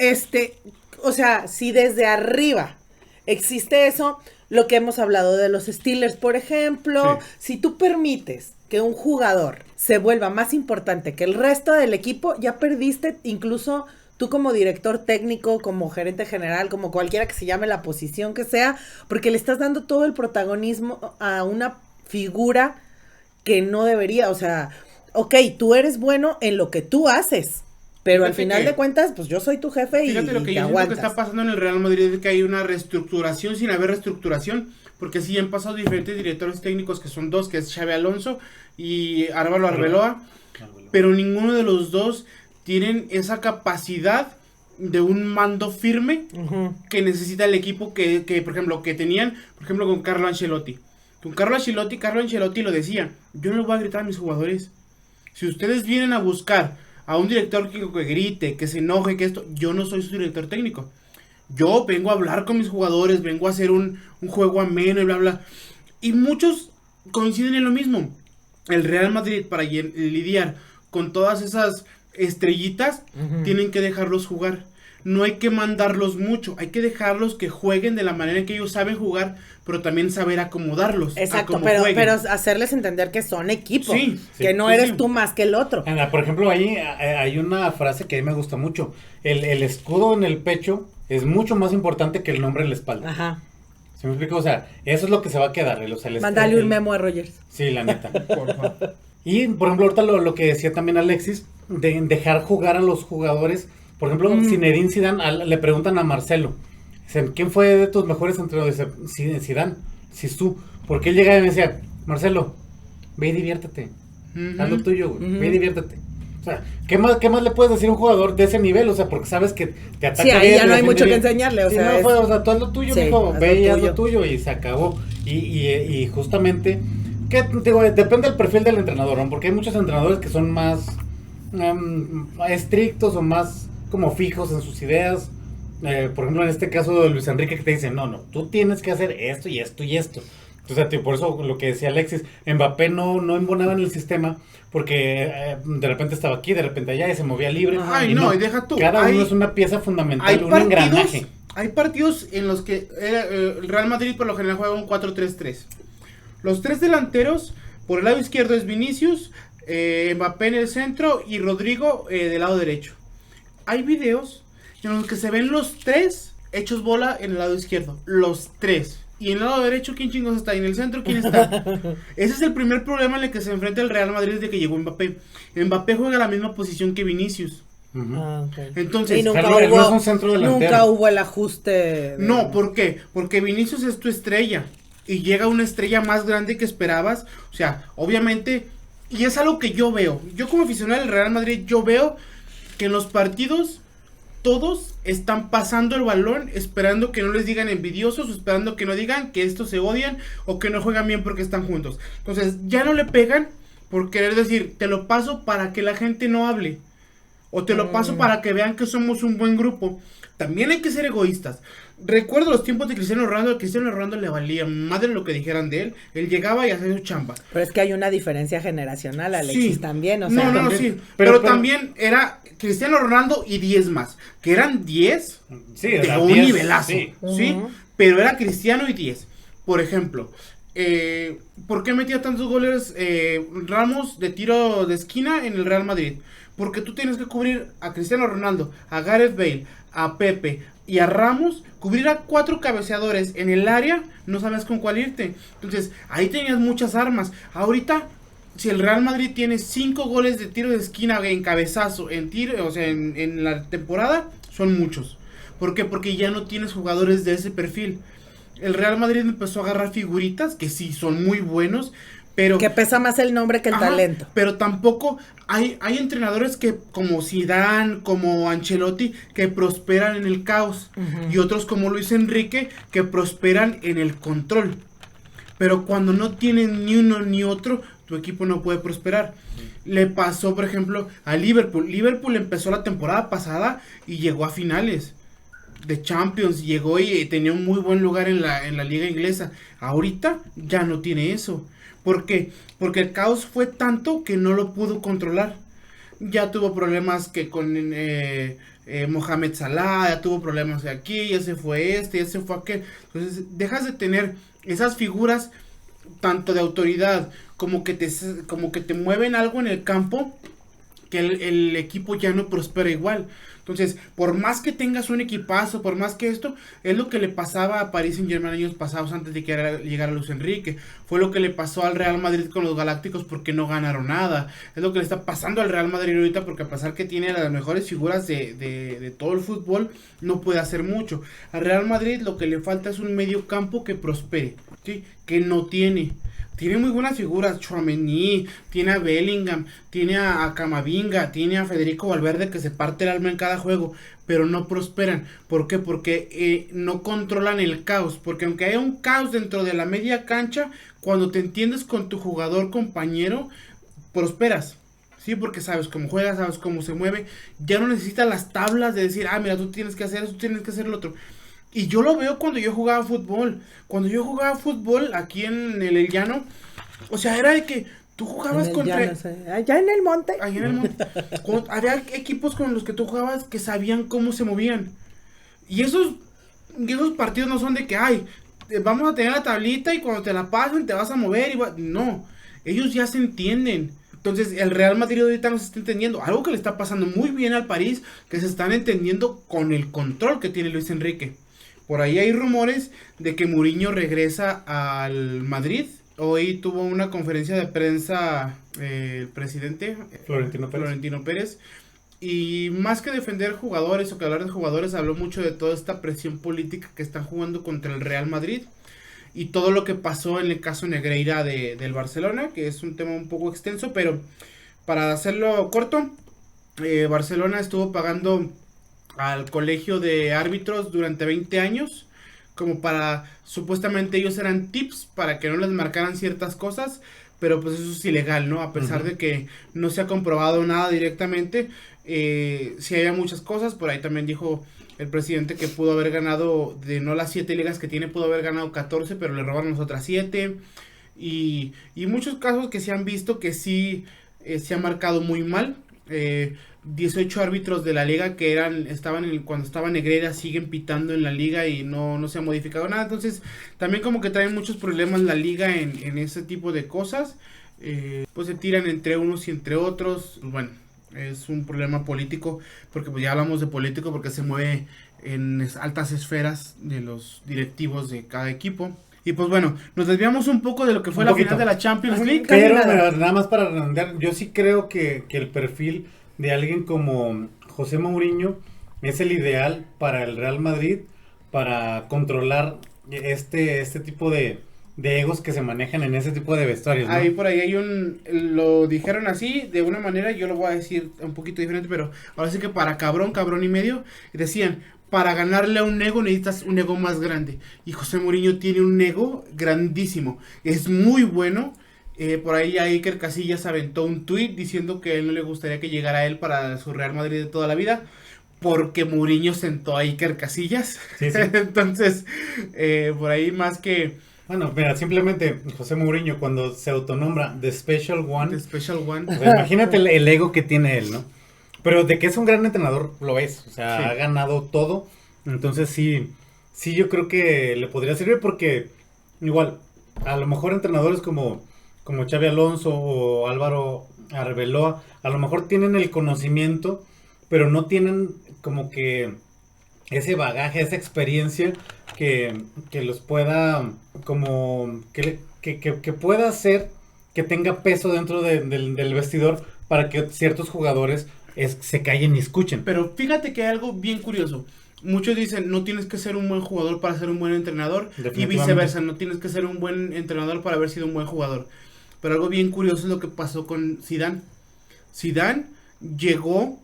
o sea, si desde arriba existe eso, lo que hemos hablado de los Steelers, por ejemplo, si tú permites que un jugador se vuelva más importante que el resto del equipo, ya perdiste incluso tú como director técnico, como gerente general, como cualquiera que se llame la posición que sea, porque le estás dando todo el protagonismo a una figura que no debería, o sea, ok, tú eres bueno en lo que tú haces, pero al Fíjate final que- de cuentas, pues yo soy tu jefe y Fíjate lo que te yo siento que aguantas. está pasando en el Real Madrid es que hay una reestructuración sin haber reestructuración, porque sí han pasado diferentes directores técnicos que son dos, que es Xabi Alonso y Álvaro Arbeloa, pero ninguno de los dos tienen esa capacidad de un mando firme Ujú. que necesita el equipo que por ejemplo, que tenían, por ejemplo, con Carlo Ancelotti. Con Carlo Ancelotti lo decía, yo no le voy a gritar a mis jugadores. Si ustedes vienen a buscar a un director técnico que grite, que se enoje, que esto, yo no soy su director técnico. Yo vengo a hablar con mis jugadores, vengo a hacer un juego ameno y bla, bla. Y muchos coinciden en lo mismo. El Real Madrid, para lidiar con todas esas estrellitas, tienen que dejarlos jugar. No hay que mandarlos mucho, hay que dejarlos que jueguen de la manera que ellos saben jugar, pero también saber acomodarlos. Exacto, pero hacerles entender que son equipo, sí, que no eres tú más que el otro. Por ejemplo, ahí hay una frase que a mí me gusta mucho. El escudo en el pecho es mucho más importante que el nombre en la espalda. Ajá. ¿Sí me explico? O sea, eso es lo que se va a quedar. Mándale un memo a Rogers. Sí, la neta. Y, por ejemplo, ahorita lo que decía también Alexis, de dejar jugar a los jugadores. Por ejemplo, Zinedine Zidane, le preguntan a Marcelo, dicen, ¿quién fue de tus mejores entrenadores? Dice, Zidane, Zizou. Porque él llegaba y me decía, Marcelo, ve y diviértete. Haz lo tuyo, güey. Ve y diviértete. O sea, ¿qué más le puedes decir a un jugador de ese nivel? O sea, porque sabes que te ataca. Sí, ahí bien, ya no hay mucho bien. que enseñarle, o sí, sea. Tú haz lo tuyo, sí, mijo, ve y haz lo tuyo, y se acabó. Y justamente, digo, depende del perfil del entrenador, ¿no? Porque hay muchos entrenadores que son más estrictos o más como fijos en sus ideas. Por ejemplo, en este caso de Luis Enrique, que te dice, no, tú tienes que hacer esto y esto y esto. Entonces, tío, por eso lo que decía Alexis, Mbappé no embonaba en el sistema, porque de repente estaba aquí, de repente allá, y se movía libre. Ay, no, y deja tú. Cada uno es una pieza fundamental, un engranaje. Hay partidos en los que el Real Madrid por lo general juega un 4-3-3. Los tres delanteros, por el lado izquierdo es Vinicius, Mbappé en el centro y Rodrigo del lado derecho. Hay videos en los que se ven los tres hechos bola en el lado izquierdo. Los tres. Y en el lado derecho, ¿quién chingos está? Y en el centro, ¿quién está? Ese es el primer problema en el que se enfrenta el Real Madrid desde que llegó Mbappé. Mbappé juega la misma posición que Vinicius. Okay. Entonces, y nunca hubo el ajuste. No, ¿por qué? Porque Vinicius es tu estrella. Y llega una estrella más grande que esperabas. O sea, obviamente, y es algo que yo veo. Yo como aficionado del Real Madrid, yo veo que en los partidos todos están pasando el balón esperando que no les digan envidiosos, o esperando que no digan que estos se odian o que no juegan bien porque están juntos. Entonces ya no le pegan por querer decir, te lo paso para que la gente no hable, o te lo paso para que vean que somos un buen grupo. También hay que ser egoístas. Recuerdo los tiempos de Cristiano Ronaldo. A Cristiano Ronaldo le valía madre lo que dijeran de él. Él llegaba y hacía su chamba. Pero es que hay una diferencia generacional, Alexis, sí. También, o sea. No, sí. Pero también era Cristiano Ronaldo y 10 más. Que eran 10 de un nivelazo. Sí. Pero era Cristiano y 10. Por ejemplo, ¿por qué metía tantos goles Ramos de tiro de esquina en el Real Madrid? Porque tú tienes que cubrir a Cristiano Ronaldo, a Gareth Bale, a Pepe y a Ramos, cubrir a 4 cabeceadores en el área, no sabes con cuál irte. Entonces, ahí tenías muchas armas. Ahorita, si el Real Madrid tiene 5 goles de tiro de esquina en cabezazo, en tiro, o sea, en la temporada, son muchos. ¿Por qué? Porque ya no tienes jugadores de ese perfil. El Real Madrid empezó a agarrar figuritas, que sí, son muy buenos, pero que pesa más el nombre que el talento. Pero tampoco hay entrenadores que como Zidane, como Ancelotti, que prosperan en el caos. Y otros como Luis Enrique, que prosperan en el control. Pero cuando no tienen ni uno ni otro, tu equipo no puede prosperar. Le pasó, por ejemplo, a Liverpool. Liverpool empezó la temporada pasada y llegó a finales de Champions. Llegó y tenía un muy buen lugar en la liga inglesa. Ahorita ya no tiene eso. ¿Por qué? Porque el caos fue tanto que no lo pudo controlar. Ya tuvo problemas que con Mohamed Salah, ya tuvo problemas de aquí, ya se fue ya se fue aquel. Entonces dejas de tener esas figuras tanto de autoridad como que te mueven algo en el campo, que el equipo ya no prospera igual. Entonces, por más que tengas un equipazo, por más que esto, es lo que le pasaba a Paris Saint-Germain años pasados antes de que llegara Luis Enrique. Fue lo que le pasó al Real Madrid con los Galácticos porque no ganaron nada. Es lo que le está pasando al Real Madrid ahorita porque a pesar que tiene las mejores figuras de todo el fútbol, no puede hacer mucho. Al Real Madrid lo que le falta es un medio campo que prospere, ¿sí? Que no tiene. Tiene muy buenas figuras, Tchouaméni, tiene a Bellingham, tiene a Camavinga, tiene a Federico Valverde que se parte el alma en cada juego, pero no prosperan. ¿Por qué? Porque no controlan el caos, porque aunque haya un caos dentro de la media cancha, cuando te entiendes con tu jugador compañero, prosperas. Sí, porque sabes cómo juega, sabes cómo se mueve, ya no necesitas las tablas de decir, mira, tú tienes que hacer eso, tú tienes que hacer lo otro. Y yo lo veo cuando yo jugaba fútbol. Cuando yo jugaba fútbol aquí en el Llano, O sea, era de que tú jugabas contra... allá en el monte. Allá en el monte. Había equipos con los que tú jugabas que sabían cómo se movían. Y esos partidos no son de que, ay, vamos a tener la tablita y cuando te la pasen te vas a mover. No, ellos ya se entienden. Entonces el Real Madrid ahorita no se está entendiendo. Algo que le está pasando muy bien al París, que se están entendiendo con el control que tiene Luis Enrique. Por ahí hay rumores de que Mourinho regresa al Madrid. Hoy tuvo una conferencia de prensa el presidente Florentino Pérez. Y más que defender jugadores o que hablar de jugadores, habló mucho de toda esta presión política que están jugando contra el Real Madrid. Y todo lo que pasó en el caso Negreira del Barcelona, que es un tema un poco extenso, pero para hacerlo corto, Barcelona estuvo pagando al colegio de árbitros durante 20 años, como para, supuestamente ellos eran tips para que no les marcaran ciertas cosas, pero pues eso es ilegal, ¿no? A pesar de que no se ha comprobado nada directamente, sí había muchas cosas. Por ahí también dijo el presidente que pudo haber ganado, de no las 7 ligas que tiene, pudo haber ganado 14, pero le robaron las otras 7. Y muchos casos que se han visto que sí se ha marcado muy mal. 18 árbitros de la liga que cuando estaba Negreira siguen pitando en la liga y no se ha modificado nada. Entonces también como que traen muchos problemas la liga en ese tipo de cosas. Pues se tiran entre unos y entre otros. Bueno, es un problema político, porque pues ya hablamos de político porque se mueve en altas esferas de los directivos de cada equipo. Y pues bueno, nos desviamos un poco de lo que fue la final de la Champions League. Pero nada más para redondear, yo sí creo que el perfil de alguien como José Mourinho es el ideal para el Real Madrid, para controlar este tipo de egos que se manejan en ese tipo de vestuarios, ¿no? Ahí por ahí lo dijeron así, de una manera, yo lo voy a decir un poquito diferente, pero ahora sí que para cabrón y medio, decían, para ganarle a un ego necesitas un ego más grande, y José Mourinho tiene un ego grandísimo, es muy bueno. Por ahí Iker Casillas aventó un tuit diciendo que a él no le gustaría que llegara él para su Real Madrid de toda la vida, porque Mourinho sentó a Iker Casillas. Sí. Entonces, por ahí más que... Bueno, mira, simplemente José Mourinho cuando se autonombra The Special One. The Special One. O sea, imagínate el ego que tiene él, ¿no? Pero de que es un gran entrenador, lo es. O sea, sí, ha ganado todo. Entonces sí yo creo que le podría servir porque igual, a lo mejor entrenadores como Xabi Alonso o Álvaro Arbeloa, a lo mejor tienen el conocimiento, pero no tienen como que ese bagaje, esa experiencia que los pueda, como que pueda hacer que tenga peso dentro del vestidor para que ciertos jugadores se callen y escuchen. Pero fíjate que hay algo bien curioso. Muchos dicen, no tienes que ser un buen jugador para ser un buen entrenador, y viceversa, no tienes que ser un buen entrenador para haber sido un buen jugador. Pero algo bien curioso es lo que pasó con Zidane. Zidane llegó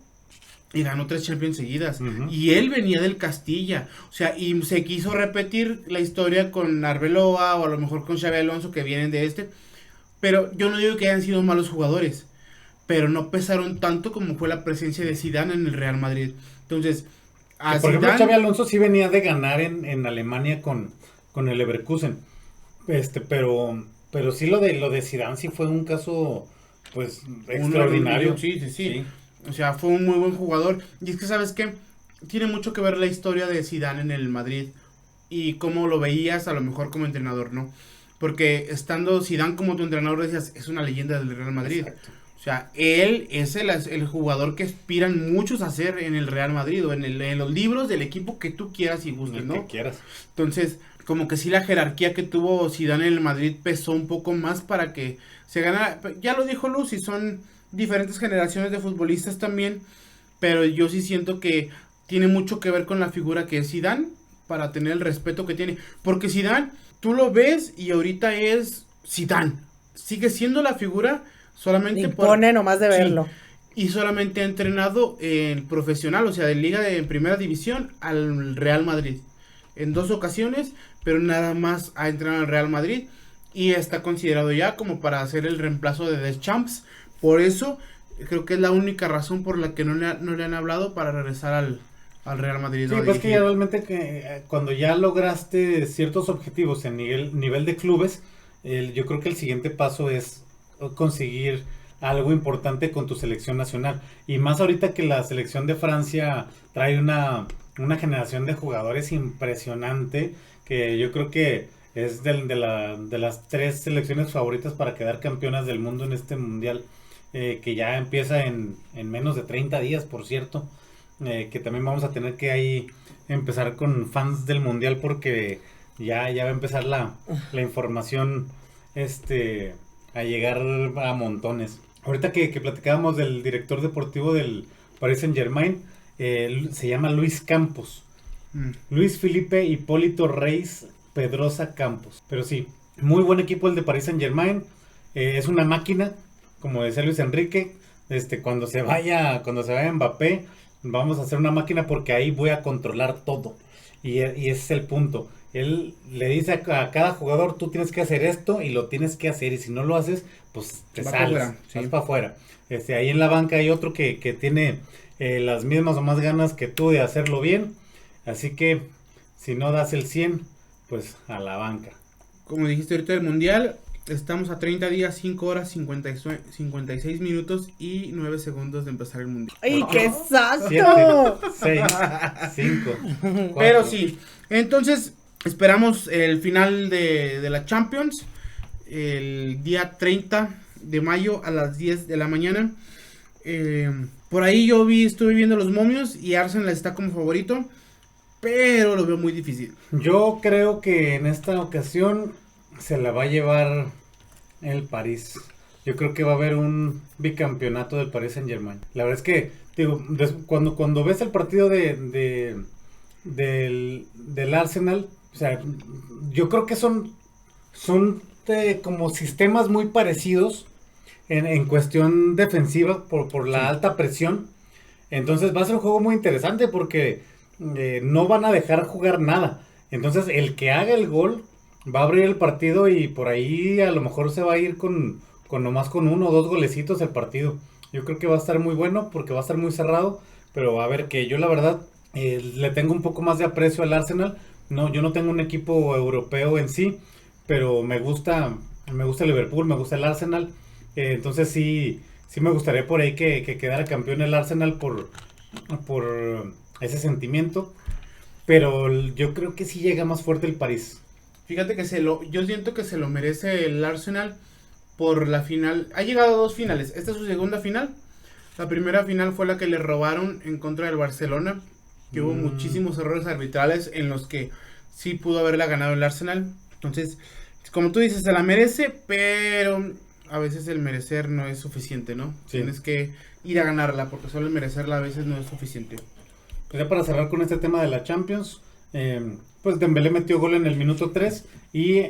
y ganó 3 Champions seguidas. Y él venía del Castilla. O sea, y se quiso repetir la historia con Arbeloa o a lo mejor con Xabi Alonso, que vienen de este. Pero yo no digo que hayan sido malos jugadores, pero no pesaron tanto como fue la presencia de Zidane en el Real Madrid. Entonces, por ejemplo, Xabi Alonso sí venía de ganar en Alemania con el Leverkusen. Pero sí lo de Zidane sí fue un caso pues extraordinario. Sí. O sea, fue un muy buen jugador. Y es que, ¿sabes qué? Tiene mucho que ver la historia de Zidane en el Madrid y cómo lo veías a lo mejor como entrenador, ¿no? Porque estando Zidane como tu entrenador decías, es una leyenda del Real Madrid. Exacto. O sea, él es el jugador que aspiran muchos a ser en el Real Madrid o en los libros del equipo que tú quieras y gustes, ¿no? Que quieras. Entonces, como que sí la jerarquía que tuvo Zidane en el Madrid pesó un poco más para que se ganara. Ya lo dijo Lucy, son diferentes generaciones de futbolistas también, pero yo sí siento que tiene mucho que ver con la figura que es Zidane para tener el respeto que tiene, porque Zidane, tú lo ves y ahorita es Zidane, sigue siendo la figura solamente impone nomás de verlo. Sí, y solamente ha entrenado en profesional, o sea, de liga en primera división al Real Madrid en 2 ocasiones, pero nada más ha entrenado al Real Madrid y está considerado ya como para hacer el reemplazo de Deschamps. Por eso creo que es la única razón por la que no le han hablado para regresar al Real Madrid. Sí, pues que ya realmente que cuando ya lograste ciertos objetivos en nivel de clubes, yo creo que el siguiente paso es conseguir algo importante con tu selección nacional. Y más ahorita que la selección de Francia trae una generación de jugadores impresionante, que yo creo que es de las 3 selecciones favoritas para quedar campeonas del mundo en este mundial, que ya empieza en menos de 30 días, por cierto, que también vamos a tener que ahí empezar con fans del mundial, porque ya va a empezar la información a llegar a montones. Ahorita que platicábamos del director deportivo del Paris Saint-Germain, se llama Luis Campos. Luis Felipe Hipólito Reis Pedrosa Campos. Pero sí, muy buen equipo el de Paris Saint-Germain. Es una máquina, como decía Luis Enrique. Cuando se vaya Mbappé, vamos a hacer una máquina porque ahí voy a controlar todo. Y ese es el punto. Él le dice a cada jugador, tú tienes que hacer esto y lo tienes que hacer. Y si no lo haces, pues te sales, vas para afuera. Ahí en la banca hay otro que tiene las mismas o más ganas que tú de hacerlo bien. Así que si no das el 100, pues a la banca. Como dijiste ahorita del mundial, estamos a 30 días, 5 horas, 56 minutos y 9 segundos de empezar el mundial. ¡Ay, qué exacto! 7, 6, 5. Pero sí, entonces esperamos el final de la Champions el día 30 de mayo a las 10 de la mañana. Por ahí estuve viendo los momios y Arsenal está como favorito, pero lo veo muy difícil. Yo creo que en esta ocasión se la va a llevar el París. Yo creo que va a haber un bicampeonato del Paris Saint-Germain. La verdad es que, digo, cuando ves el partido del Arsenal, o sea, yo creo que son como sistemas muy parecidos en cuestión defensiva por la alta presión. Entonces va a ser un juego muy interesante porque no van a dejar jugar nada. Entonces el que haga el gol va a abrir el partido y por ahí a lo mejor se va a ir con nomás con 1 o 2 golecitos el partido. Yo creo que va a estar muy bueno porque va a estar muy cerrado, pero a ver, que yo la verdad le tengo un poco más de aprecio al Arsenal. No, yo no tengo un equipo europeo en sí, pero me gusta Liverpool, me gusta el Arsenal. Entonces sí me gustaría por ahí que quedara campeón el Arsenal por ese sentimiento, pero yo creo que sí llega más fuerte el París. Fíjate que yo siento que se lo merece el Arsenal por la final. Ha llegado a 2 finales. Esta es su segunda final. La primera final fue la que le robaron en contra del Barcelona, que hubo muchísimos errores arbitrales en los que sí pudo haberla ganado el Arsenal. Entonces, como tú dices, se la merece, pero a veces el merecer no es suficiente, ¿no? Sí. Tienes que ir a ganarla, porque solo el merecerla a veces no es suficiente. Pues ya para cerrar con este tema de la Champions, pues Dembélé metió gol en el minuto 3 y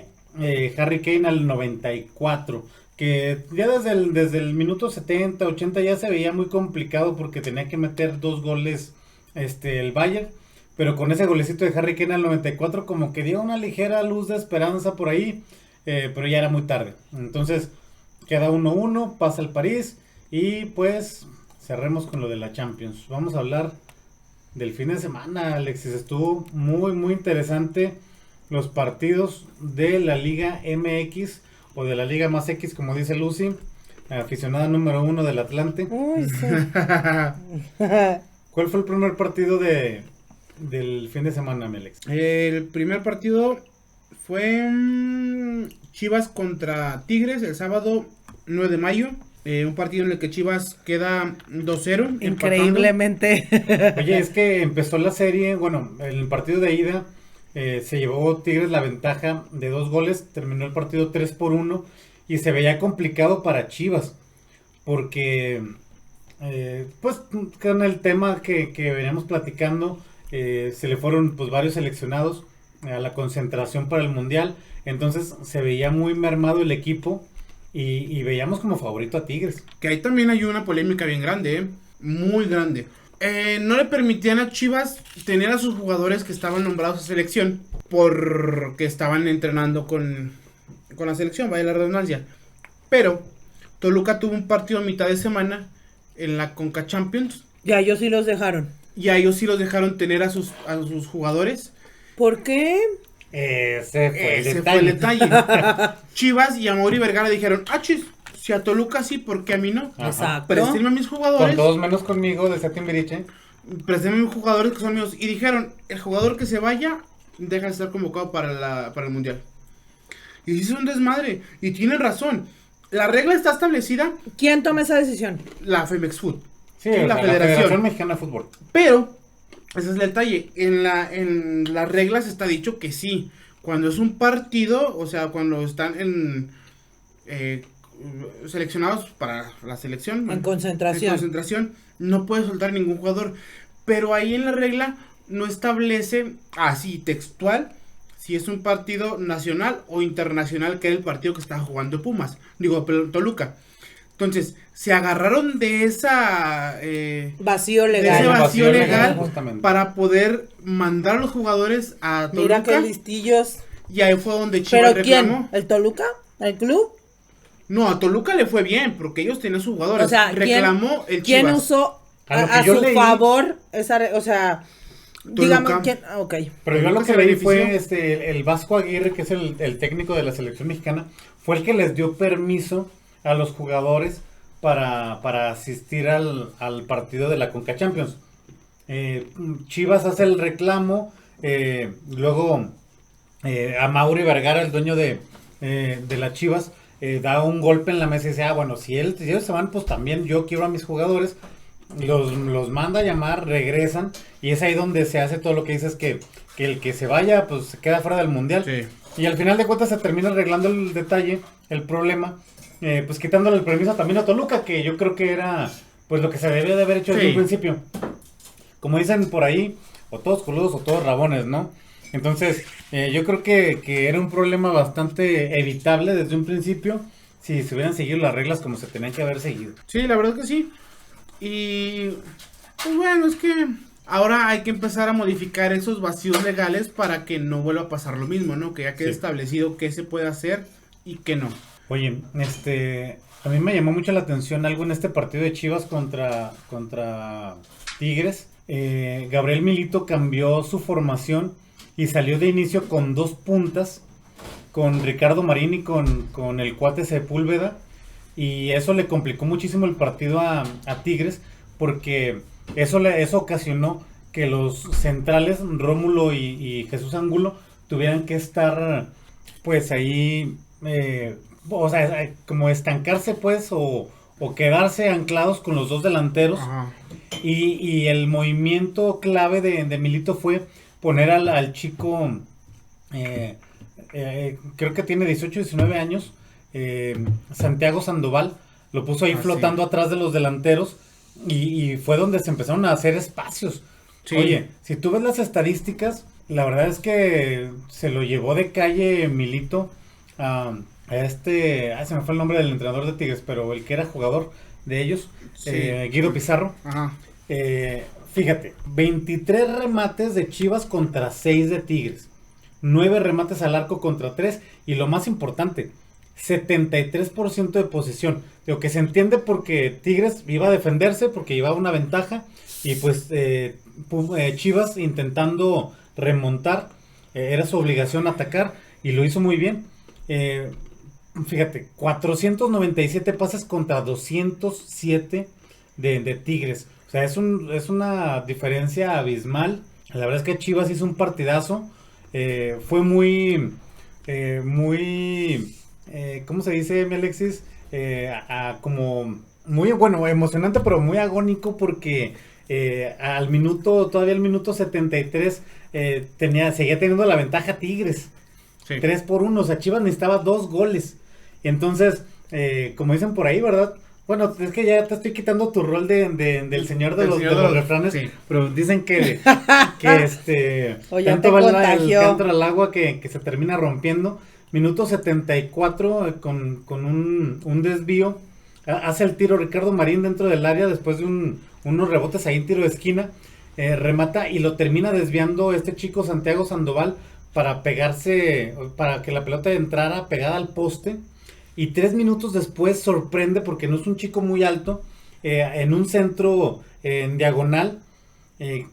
Harry Kane al 94, que ya desde el minuto 70, 80 ya se veía muy complicado porque tenía que meter 2 goles el Bayern, pero con ese golecito de Harry Kane al 94 como que dio una ligera luz de esperanza por ahí, pero ya era muy tarde. Entonces queda 1-1, pasa el París y pues cerremos con lo de la Champions. Vamos a hablar del fin de semana, Alexis. Estuvo muy muy interesante los partidos de la Liga MX o de la Liga más X, como dice Lucy, aficionada número 1 del Atlante. Uy, sí. ¿Cuál fue el primer partido del fin de semana, Alex? El primer partido fue Chivas contra Tigres el sábado 9 de mayo. Un partido en el que Chivas queda 2-0. Increíblemente. Oye, es que empezó la serie, bueno, el partido de ida se llevó Tigres la ventaja de 2 goles, terminó el partido 3-1 y se veía complicado para Chivas porque pues con el tema que veníamos platicando, se le fueron pues varios seleccionados a la concentración para el Mundial, entonces se veía muy mermado el equipo. Y veíamos como favorito a Tigres. Que ahí también hay una polémica bien grande, muy grande. No le permitían a Chivas tener a sus jugadores que estaban nombrados a selección porque estaban entrenando con la selección, vaya la redundancia. Pero Toluca tuvo un partido a mitad de semana en la Conca Champions. Y a ellos sí los dejaron. Y a ellos sí los dejaron tener a sus jugadores. ¿Por qué? Ese fue el Ese detalle. fue el detalle. Chivas y Amaury Vergara dijeron, chis, si a Toluca sí, ¿por qué a mí no? Ajá. Exacto. Préstenme a mis Con jugadores. todos menos conmigo de Timbiriche. Préstenme a mis jugadores que son míos. Y dijeron, el jugador que se vaya, deja de estar convocado para el Mundial. Y hizo un desmadre. Y tienen razón. La regla está establecida, ¿Quién toma esa decisión? la Femex Food. Sí, o sea, la Federación Mexicana de Fútbol. Pero, ese es el detalle. En las reglas está dicho que sí. Cuando es un partido, o sea, cuando están seleccionados para la selección. En concentración. No puede soltar ningún jugador. Pero ahí en la regla no establece así textual si es un partido nacional o internacional, que era el partido que estaba jugando Pumas. Toluca. Entonces, se agarraron de esa Vacío de ese legal. vacío legal justamente. para poder mandar a los jugadores a Mira Toluca. qué listillos. Y ahí fue donde Chivas ¿Pero quién? reclamó. ¿El Toluca? ¿El club? No, a Toluca le fue bien, porque ellos tenían sus jugadores. O sea, reclamó el ¿quién Chivas. usó A lo que a yo su leí- favor esa, o sea, digamos, ¿quién? Ok. Pero yo lo Toluca que se leí benefició. fue el Vasco Aguirre, que es el técnico de la selección mexicana, fue el que les dio permiso a los jugadores para asistir al partido de la Conca Champions. Chivas hace el reclamo, luego Amaury Vergara, el dueño de las Chivas, da un golpe en la mesa y dice, bueno, si ellos se van, pues también yo quiero a mis jugadores. Los manda a llamar, regresan, y es ahí donde se hace todo lo que dices, que el que se vaya, pues se queda fuera del mundial. Sí. Y al final de cuentas se termina arreglando el detalle, el problema, pues quitándole el permiso también a Toluca, que yo creo que era pues lo que se debía de haber hecho desde Sí. un principio. Como dicen por ahí, o todos coludos o todos rabones, ¿no? Entonces, yo creo que era un problema bastante evitable desde un principio, si se hubieran seguido las reglas como se tenían que haber seguido. Sí, la verdad que sí. Y pues bueno, es que ahora hay que empezar a modificar esos vacíos legales para que no vuelva a pasar lo mismo, ¿no? Que ya quede Sí. establecido qué se puede hacer y qué no. Oye, a mí me llamó mucho la atención algo en este partido de Chivas contra Tigres. Gabriel Milito cambió su formación y salió de inicio con 2 puntas, con Ricardo Marín y con el cuate Sepúlveda, y eso le complicó muchísimo el partido a Tigres, porque eso ocasionó que los centrales, Rómulo y Jesús Angulo, tuvieran que estar pues ahí, o sea, como estancarse pues, o quedarse anclados con los 2 delanteros. Ajá. Y el movimiento clave de Milito fue poner al chico, creo que tiene 18, 19 años, Santiago Sandoval, lo puso ahí flotando sí. atrás de los delanteros, y fue donde se empezaron a hacer espacios. Sí. Oye, si tú ves las estadísticas, la verdad es que se lo llevó de calle Milito a se me fue el nombre del entrenador de Tigres, pero el que era jugador de ellos, Sí. Guido Pizarro. Ajá. Fíjate, 23 remates de Chivas contra 6 de Tigres, 9 remates al arco contra 3, y lo más importante, 73% de posesión. Lo que se entiende porque Tigres iba a defenderse porque llevaba una ventaja, y pues Chivas intentando remontar, era su obligación atacar, y lo hizo muy bien. Fíjate, 497 pases contra 207 de Tigres. O sea, es una diferencia abismal. La verdad es que Chivas hizo un partidazo. Fue muy, ¿cómo se dice, mi Alexis? Como muy, bueno, emocionante, pero muy agónico, porque todavía al minuto 73, seguía teniendo la ventaja Tigres. Sí. 3-1, o sea, Chivas necesitaba 2 goles. Y entonces, como dicen por ahí, ¿verdad? Bueno, es que ya te estoy quitando tu rol del señor de los refranes, sí. pero dicen que O ya tanto te va el contagió. cántaro al agua que se termina rompiendo. Minuto 74, con un desvío, hace el tiro Ricardo Marín dentro del área después de unos rebotes ahí en tiro de esquina, remata y lo termina desviando este chico Santiago Sandoval para que la pelota entrara pegada al poste, y 3 minutos después sorprende porque no es un chico muy alto, en un centro en diagonal,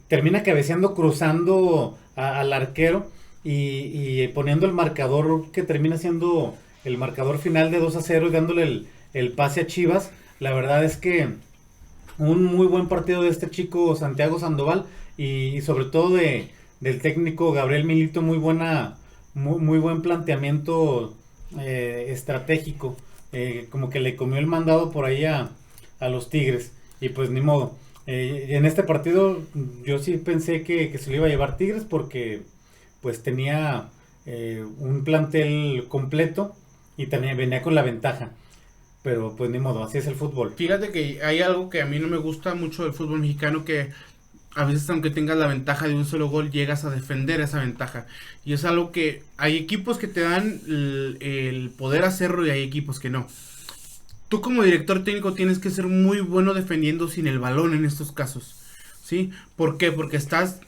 termina cabeceando, cruzando al arquero, y poniendo el marcador que termina siendo el marcador final de 2-0 y dándole el pase a Chivas. La verdad es que un muy buen partido de este chico Santiago Sandoval y sobre todo del técnico Gabriel Milito, muy buen planteamiento estratégico, como que le comió el mandado por ahí a los Tigres y pues ni modo. En este partido yo sí pensé que se lo iba a llevar Tigres porque pues tenía un plantel completo y también venía con la ventaja. Pero pues ni modo, así es el fútbol. Fíjate que hay algo que a mí no me gusta mucho del fútbol mexicano, que a veces aunque tengas la ventaja de un solo gol, llegas a defender esa ventaja. Y es algo que hay equipos que te dan el poder hacerlo y hay equipos que no. Tú como director técnico tienes que ser muy bueno defendiendo sin el balón en estos casos, ¿sí? ¿Por qué? Porque estás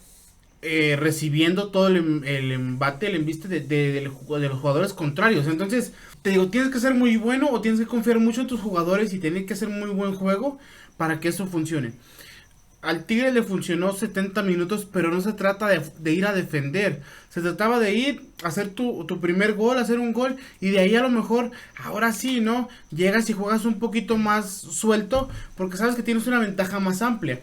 recibiendo todo el embate, el embiste de los jugadores contrarios. Entonces, te digo, tienes que ser muy bueno o tienes que confiar mucho en tus jugadores y tienes que hacer muy buen juego para que eso funcione. Al Tigre le funcionó 70 minutos, pero no se trata de ir a defender. Se trataba de ir a hacer tu primer gol, hacer un gol, y de ahí a lo mejor, ahora sí, ¿no? Llegas y juegas un poquito más suelto, porque sabes que tienes una ventaja más amplia.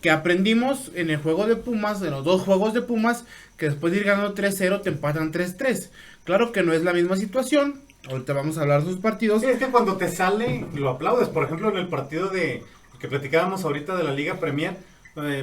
Que aprendimos en el juego de Pumas, en los 2 juegos de Pumas, que después de ir ganando 3-0 te empatan 3-3. Claro que no es la misma situación. Ahorita vamos a hablar de sus partidos. Sí, es que cuando te sale, lo aplaudes. Por ejemplo, en el partido que platicábamos ahorita de la Liga Premier,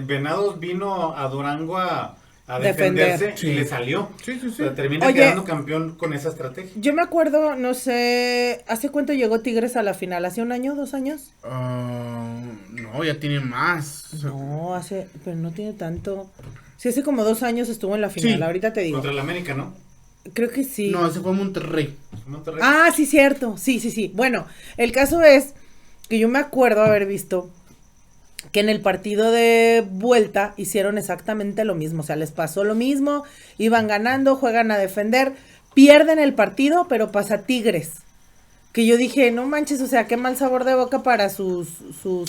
Venados vino a Durango a defenderse Sí. y le salió. Sí. O sea, termina quedando campeón con esa estrategia. Yo me acuerdo, no sé, ¿hace cuánto llegó Tigres a la final? ¿Hace 1 año, 2 años? No, ya tiene más. No, pero no tiene tanto. Sí, hace como 2 años estuvo en la final, Sí. ahorita te digo. Contra el América, ¿no? Creo que sí. No, ese fue Monterrey. Monterrey. Ah, sí, cierto. Sí. Bueno, el caso es que yo me acuerdo haber visto que en el partido de vuelta hicieron exactamente lo mismo. O sea, les pasó lo mismo, iban ganando, juegan a defender, pierden el partido, pero pasa Tigres. Que yo dije, no manches, o sea, qué mal sabor de boca para sus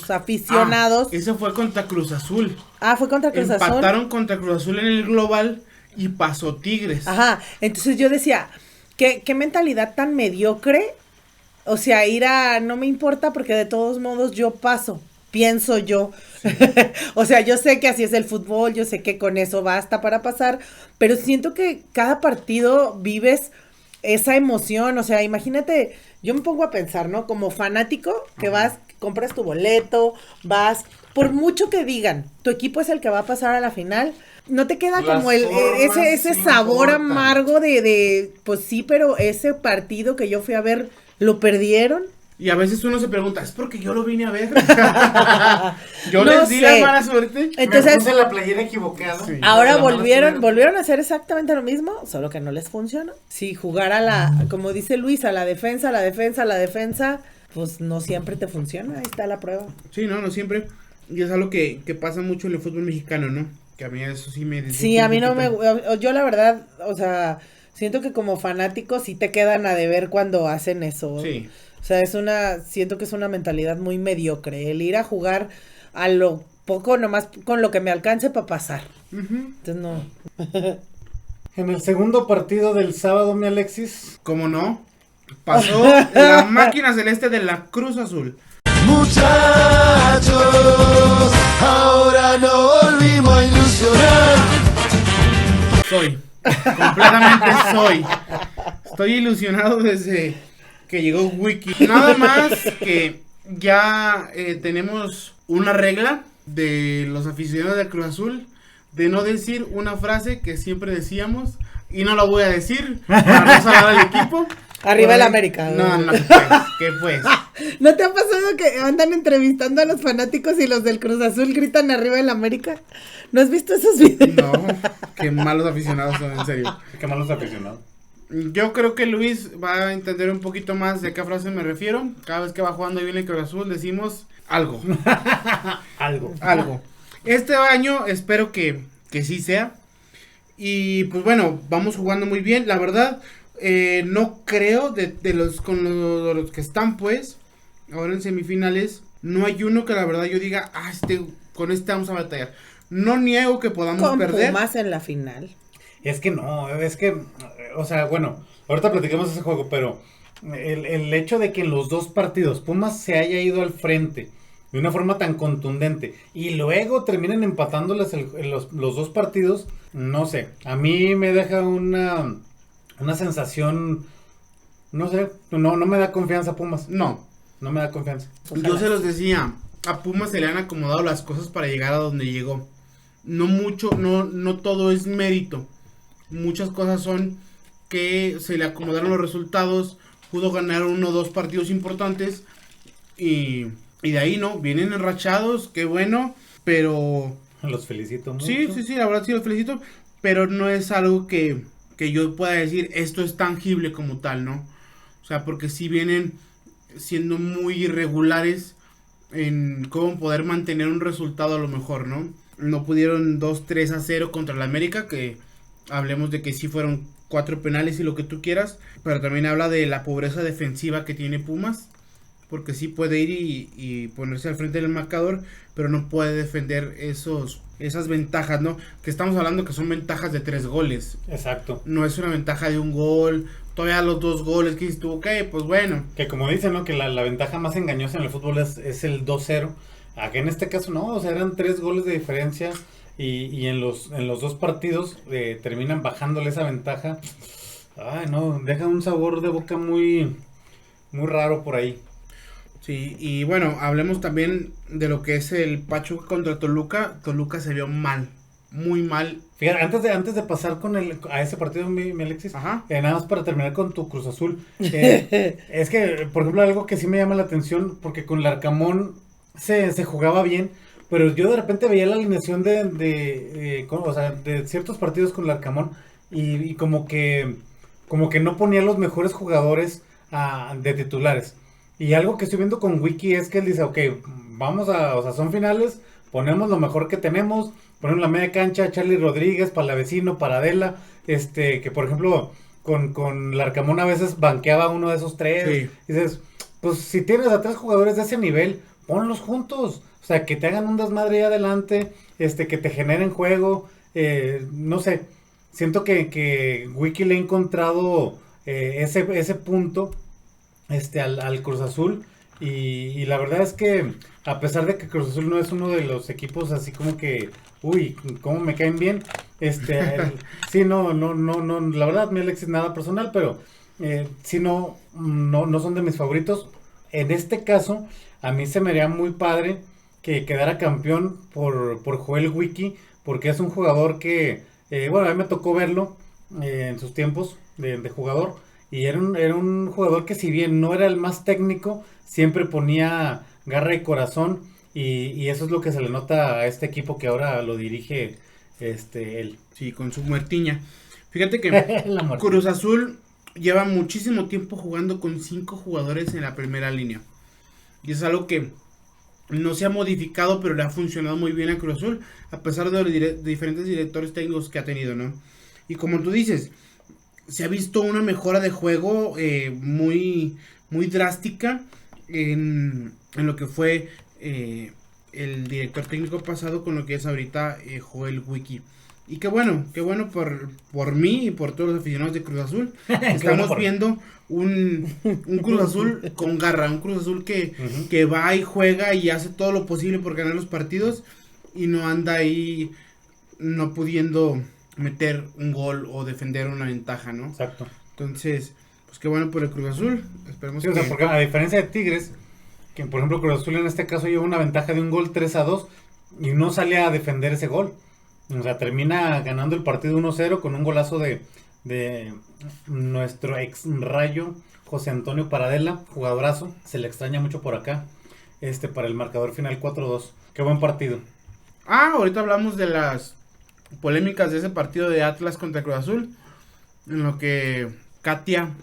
aficionados. Ese fue contra Cruz Azul. Fue contra Cruz Azul. Empataron contra Cruz Azul en el global y pasó Tigres. Ajá, entonces yo decía, ¿qué mentalidad tan mediocre? O sea, ir a, no me importa porque de todos modos yo paso, pienso yo. Sí. O sea, yo sé que así es el fútbol, yo sé que con eso basta para pasar, pero siento que cada partido vives esa emoción. O sea, imagínate, yo me pongo a pensar, ¿no? Como fanático, que vas, compras tu boleto, vas, por mucho que digan, tu equipo es el que va a pasar a la final, no te queda como ese sabor amargo de, pues sí, pero ese partido que yo fui a ver, ¿lo perdieron? Y a veces uno se pregunta, ¿es porque yo lo vine a ver? Yo no les di la mala suerte. Entonces, me puse la playera equivocada. Sí. Ahora volvieron a hacer exactamente lo mismo, solo que no les funcionó. Si jugar a como dice Luis, a la defensa, pues no siempre te funciona, ahí está la prueba. Sí, no siempre. Y es algo que pasa mucho en el fútbol mexicano, ¿no? Que a mí eso sí me... Sí, a mí no me... Yo la verdad, o sea, siento que como fanáticos sí te quedan a deber cuando hacen eso. Sí. O sea, siento que es una mentalidad muy mediocre, el ir a jugar a lo poco nomás con lo que me alcance para pasar. Entonces no. En el segundo partido del sábado, mi Alexis. ¿Cómo no? Pasó la máquina celeste de la Cruz Azul. Muchachos, ahora no volvimos a ilusionar. Completamente Estoy ilusionado desde que llegó Wiki. Nada más que ya tenemos una regla de los aficionados de Cruz Azul de no decir una frase que siempre decíamos, y no la voy a decir para no salvar al equipo. Arriba el América. No, ¿qué pues? ¿No te ha pasado que andan entrevistando a los fanáticos y los del Cruz Azul gritan arriba el América? ¿No has visto esos videos? No, qué malos aficionados son, en serio. Qué malos aficionados. Yo creo que Luis va a entender un poquito más de qué frase me refiero. Cada vez que va jugando bien el Cruz Azul decimos algo. Algo. Este año espero que sí sea. Y pues bueno, vamos jugando muy bien. La verdad, no creo los que están pues ahora en semifinales, no hay uno que la verdad yo diga, con este vamos a batallar. No niego que podamos perder. Con Pumas en la final. Es que no, o sea, bueno, ahorita platicamos ese juego, pero el hecho de que en los dos partidos Pumas se haya ido al frente de una forma tan contundente y luego terminen empatándoles los dos partidos, no sé, a mí me deja una sensación, no sé, no me da confianza Pumas. No me da confianza. Yo se los decía, a Pumas se le han acomodado las cosas para llegar a donde llegó. No mucho, no todo es mérito. Muchas cosas son que se le acomodaron los resultados, pudo ganar 1 o 2 partidos importantes y de ahí no, vienen enrachados, qué bueno, pero... Los felicito mucho. Sí, la verdad sí los felicito, pero no es algo que yo pueda decir, esto es tangible como tal, ¿no? O sea, porque sí vienen siendo muy irregulares en cómo poder mantener un resultado a lo mejor, ¿no? No pudieron 2-3-0 contra el América, que hablemos de que sí fueron 4 penales y lo que tú quieras, pero también habla de la pobreza defensiva que tiene Pumas, porque sí puede ir y ponerse al frente del marcador, pero no puede defender esas ventajas, ¿no? Que estamos hablando que son ventajas de 3 goles. Exacto. No es una ventaja de 1 gol, todavía los 2 goles que dices tú, ok, pues bueno. Que como dicen, ¿no? Que la ventaja más engañosa en el fútbol es el 2-0. Aquí en este caso no, o sea, eran 3 goles de diferencia y en los 2 partidos terminan bajándole esa ventaja. Ay, no, deja un sabor de boca muy, muy raro por ahí. Sí, y bueno, hablemos también de lo que es el Pachuca contra Toluca. Toluca se vio mal, muy mal. Fíjate, antes de pasar a ese partido, mi Alexis, Ajá. Nada más para terminar con tu Cruz Azul. Es que, por ejemplo, algo que sí me llama la atención, porque con Larcamón se jugaba bien, pero yo de repente veía la alineación de ciertos partidos con Larcamón y como que no ponía los mejores jugadores de titulares. Y algo que estoy viendo con Wiki es que él dice, ok, son finales, ponemos lo mejor que tenemos, ponemos la media cancha, Charlie Rodríguez, Palavecino, Paradela, que por ejemplo, con Larcamón a veces banqueaba uno de esos 3, Sí. Y dices, pues si tienes a 3 jugadores de ese nivel, ponlos juntos, o sea, que te hagan un desmadre ahí adelante, que te generen juego, no sé, siento que Wiki le ha encontrado ese punto, al Cruz Azul y la verdad es que a pesar de que Cruz Azul no es uno de los equipos así como que uy, cómo me caen bien, sí, no, la verdad mi Alexis nada personal, pero sí no son de mis favoritos. En este caso a mí se me haría muy padre que quedara campeón por Joel Wiki, porque es un jugador que bueno, a mí me tocó verlo en sus tiempos de jugador. Y era un jugador que si bien no era el más técnico, siempre ponía garra y corazón. Y eso es lo que se le nota a este equipo que ahora lo dirige él. Sí, con su muertiña. Fíjate que Cruz Azul lleva muchísimo tiempo jugando con 5 jugadores en la primera línea. Y es algo que no se ha modificado, pero le ha funcionado muy bien a Cruz Azul, a pesar de los diferentes directores técnicos que ha tenido, ¿no? Y como tú dices, se ha visto una mejora de juego muy, muy drástica en lo que fue el director técnico pasado con lo que es ahorita Joel Wiki. Y qué bueno por mí y por todos los aficionados de Cruz Azul. Estamos viendo un Cruz Azul con garra, un Cruz Azul que va y juega y hace todo lo posible por ganar los partidos y no anda ahí no pudiendo meter un gol o defender una ventaja, ¿no? Exacto. Entonces, pues qué bueno por el Cruz Azul. Esperemos sí, o sea, porque a diferencia de Tigres, que por ejemplo Cruz Azul en este caso lleva una ventaja de un gol 3-2 y no sale a defender ese gol. O sea, termina ganando el partido 1-0 con un golazo de nuestro ex Rayo, José Antonio Paradela, jugadorazo. Se le extraña mucho por acá. Para el marcador final 4-2. Qué buen partido. Ahorita hablamos de las polémicas de ese partido de Atlas contra Cruz Azul, en lo que Katia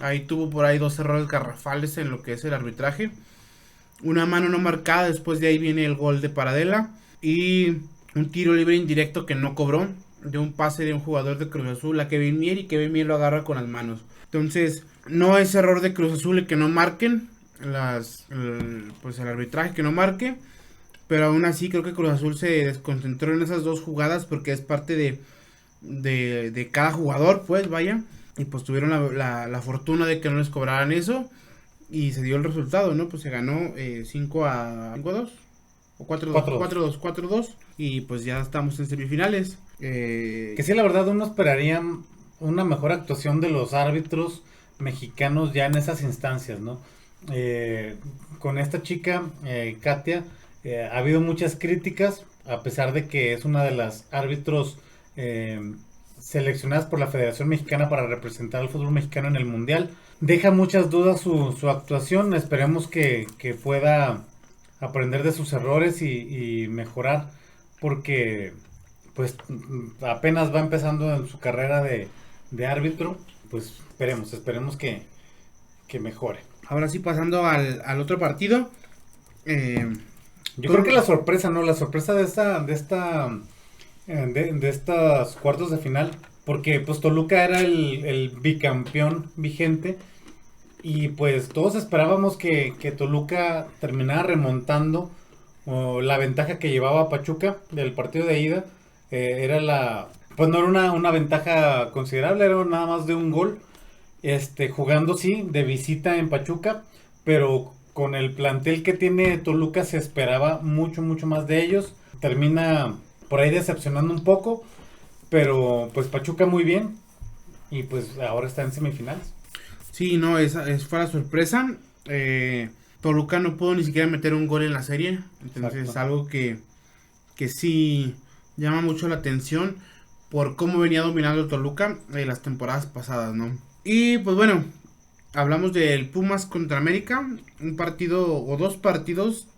ahí tuvo por ahí 2 errores garrafales en lo que es el arbitraje, una mano no marcada, después de ahí viene el gol de Paradela y un tiro libre indirecto que no cobró de un pase de un jugador de Cruz Azul a Kevin Mier y Kevin Mier lo agarra con las manos. Entonces no es error de Cruz Azul el que no marquen pues el arbitraje que no marque. Pero aún así creo que Cruz Azul se desconcentró en esas 2 jugadas porque es parte de cada jugador, pues vaya, y pues tuvieron la fortuna de que no les cobraran eso, y se dio el resultado, ¿no? Pues se ganó 5-2, o 4-2, 4-2, y pues ya estamos en semifinales. Que sí, la verdad uno esperaría una mejor actuación de los árbitros mexicanos ya en esas instancias, ¿no? Con esta chica, Katia, ha habido muchas críticas, a pesar de que es una de las árbitros seleccionadas por la Federación Mexicana para representar al fútbol mexicano en el Mundial. Deja muchas dudas su actuación, esperemos que pueda aprender de sus errores y mejorar, porque pues apenas va empezando en su carrera de árbitro, pues esperemos que mejore. Ahora sí, pasando al otro partido. Yo creo que la sorpresa, ¿no? La sorpresa de estas cuartos de final, porque pues Toluca era el bicampeón vigente, y pues todos esperábamos que Toluca terminara remontando la ventaja que llevaba Pachuca del partido de ida. Pues no era una ventaja considerable, era nada más de un gol, jugando sí de visita en Pachuca, pero con el plantel que tiene Toluca se esperaba mucho más de ellos. Termina por ahí decepcionando un poco, pero pues Pachuca muy bien, y pues ahora está en semifinales. Sí, no, esa fue la sorpresa. Toluca no pudo ni siquiera meter un gol en la serie, entonces es algo que sí llama mucho la atención por cómo venía dominando Toluca en las temporadas pasadas, ¿no? Y pues bueno, hablamos del Pumas contra América, un partido o dos partidos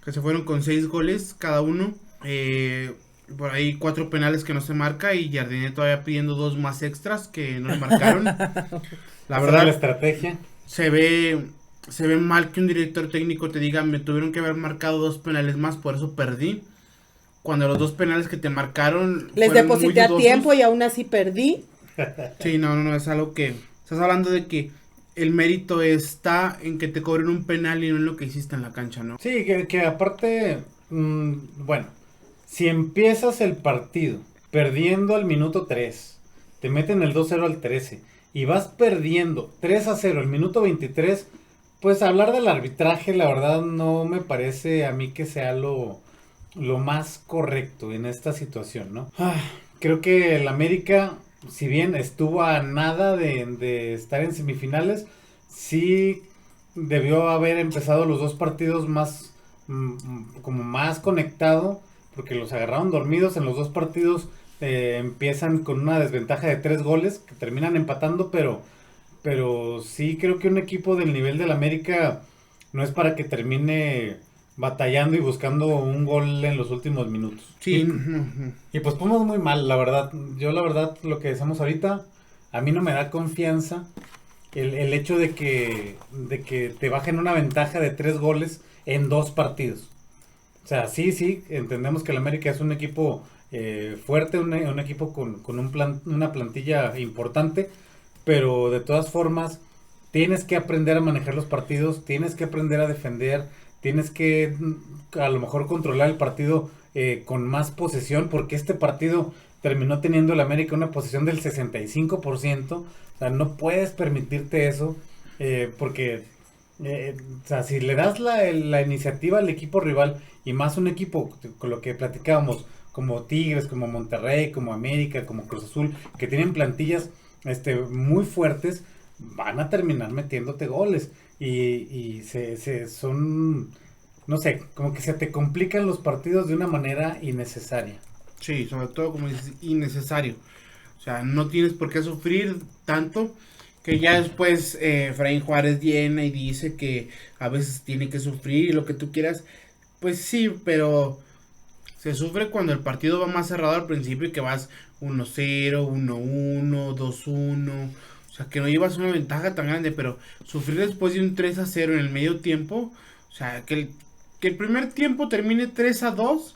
que se fueron con 6 goles cada uno, por ahí 4 penales que no se marca, y Jardiné todavía pidiendo 2 más extras que no le marcaron. La verdad, la estrategia. Se ve mal que un director técnico te diga, me tuvieron que haber marcado 2 penales más, por eso perdí. Cuando los 2 penales que te marcaron les fueron deposité a tiempo y aún así perdí. Sí, no, es algo que estás hablando de que el mérito está en que te cobren un penal y no en lo que hiciste en la cancha, ¿no? Sí, que aparte, bueno, si empiezas el partido perdiendo al minuto 3, te meten el 2-0 al 13 y vas perdiendo 3-0 al minuto 23, pues hablar del arbitraje, la verdad, no me parece a mí que sea lo más correcto en esta situación, ¿no? Creo que el América, si bien estuvo a nada de estar en semifinales, sí debió haber empezado los 2 partidos más, como más conectado, porque los agarraron dormidos. En los 2 partidos empiezan con una desventaja de 3 goles, que terminan empatando, pero sí creo que un equipo del nivel del América no es para que termine batallando y buscando un gol en los últimos minutos. Sí. Y pues Pumas muy mal, la verdad. Yo la verdad, lo que decimos ahorita, a mí no me da confianza el hecho de que te bajen una ventaja de 3 goles en 2 partidos. O sea, sí, entendemos que el América es un equipo fuerte, un equipo con una plantilla importante, pero de todas formas tienes que aprender a manejar los partidos, tienes que aprender a defender, tienes que a lo mejor controlar el partido con más posesión, porque este partido terminó teniendo el América una posesión del 65%, o sea, no puedes permitirte eso, porque o sea, si le das la iniciativa al equipo rival, y más un equipo con lo que platicábamos, como Tigres, como Monterrey, como América, como Cruz Azul, que tienen plantillas muy fuertes, van a terminar metiéndote goles, y son, no sé, como que se te complican los partidos de una manera innecesaria. Sí, sobre todo, como dices, innecesario. O sea, no tienes por qué sufrir tanto, que ya después Efraín Juárez viene y dice que a veces tiene que sufrir y lo que tú quieras. Pues sí, pero se sufre cuando el partido va más cerrado al principio y que vas 1-0, 1-1, 2-1. O sea, que no llevas una ventaja tan grande, pero sufrir después de un 3-0 en el medio tiempo, o sea, que el primer tiempo termine 3-2,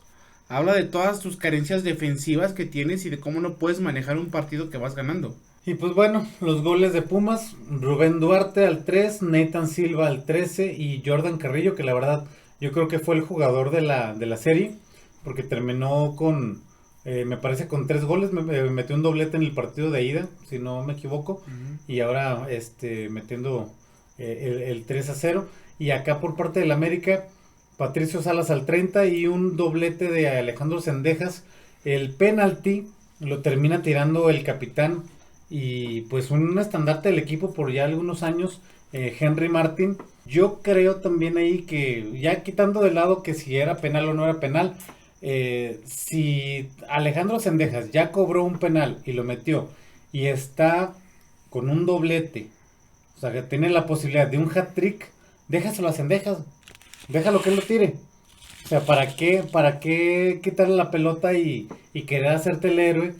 habla de todas tus carencias defensivas que tienes y de cómo no puedes manejar un partido que vas ganando. Y pues bueno, los goles de Pumas: Rubén Duarte al 3, Nathan Silva al 13 y Jordan Carrillo, que la verdad yo creo que fue el jugador de la serie, porque terminó con me parece con 3 goles, metió un doblete en el partido de ida, si no me equivoco, y ahora metiendo el 3-0. Y acá por parte del América, Patricio Salas al 30 y un doblete de Alejandro Zendejas. El penalti lo termina tirando el capitán y pues un estandarte del equipo por ya algunos años, Henry Martin. Yo creo también ahí que, ya quitando de lado que si era penal o no era penal, si Alejandro Zendejas ya cobró un penal y lo metió y está con un doblete, o sea que tiene la posibilidad de un hat-trick, déjaselo a Zendejas, déjalo que él lo tire. O sea, ¿para qué quitarle la pelota y querer hacerte el héroe?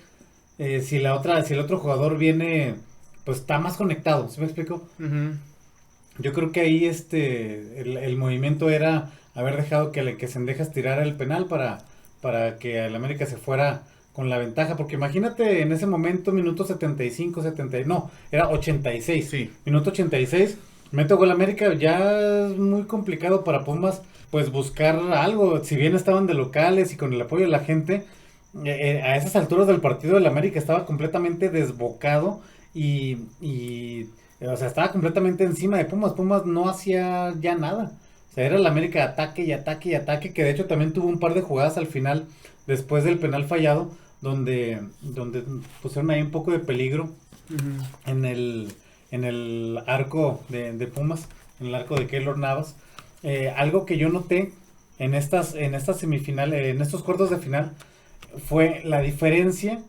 Si el otro jugador viene, pues está más conectado, ¿sí me explico? Yo creo que ahí el movimiento era haber dejado que Zendejas tirara el penal para que el América se fuera con la ventaja, porque imagínate en ese momento, minuto 75, era 86, Sí. Minuto 86, mete gol América, ya es muy complicado para Pumas, pues buscar algo, si bien estaban de locales y con el apoyo de la gente, a esas alturas del partido del América estaba completamente desbocado o sea, estaba completamente encima de Pumas. Pumas no hacía ya nada. O sea, era el América ataque y ataque y ataque, que de hecho también tuvo un par de jugadas al final, después del penal fallado, donde pusieron ahí un poco de peligro en el arco de Pumas, en el arco de Keylor Navas. Algo que yo noté en estas semifinales, en estos cuartos de final, fue la diferencia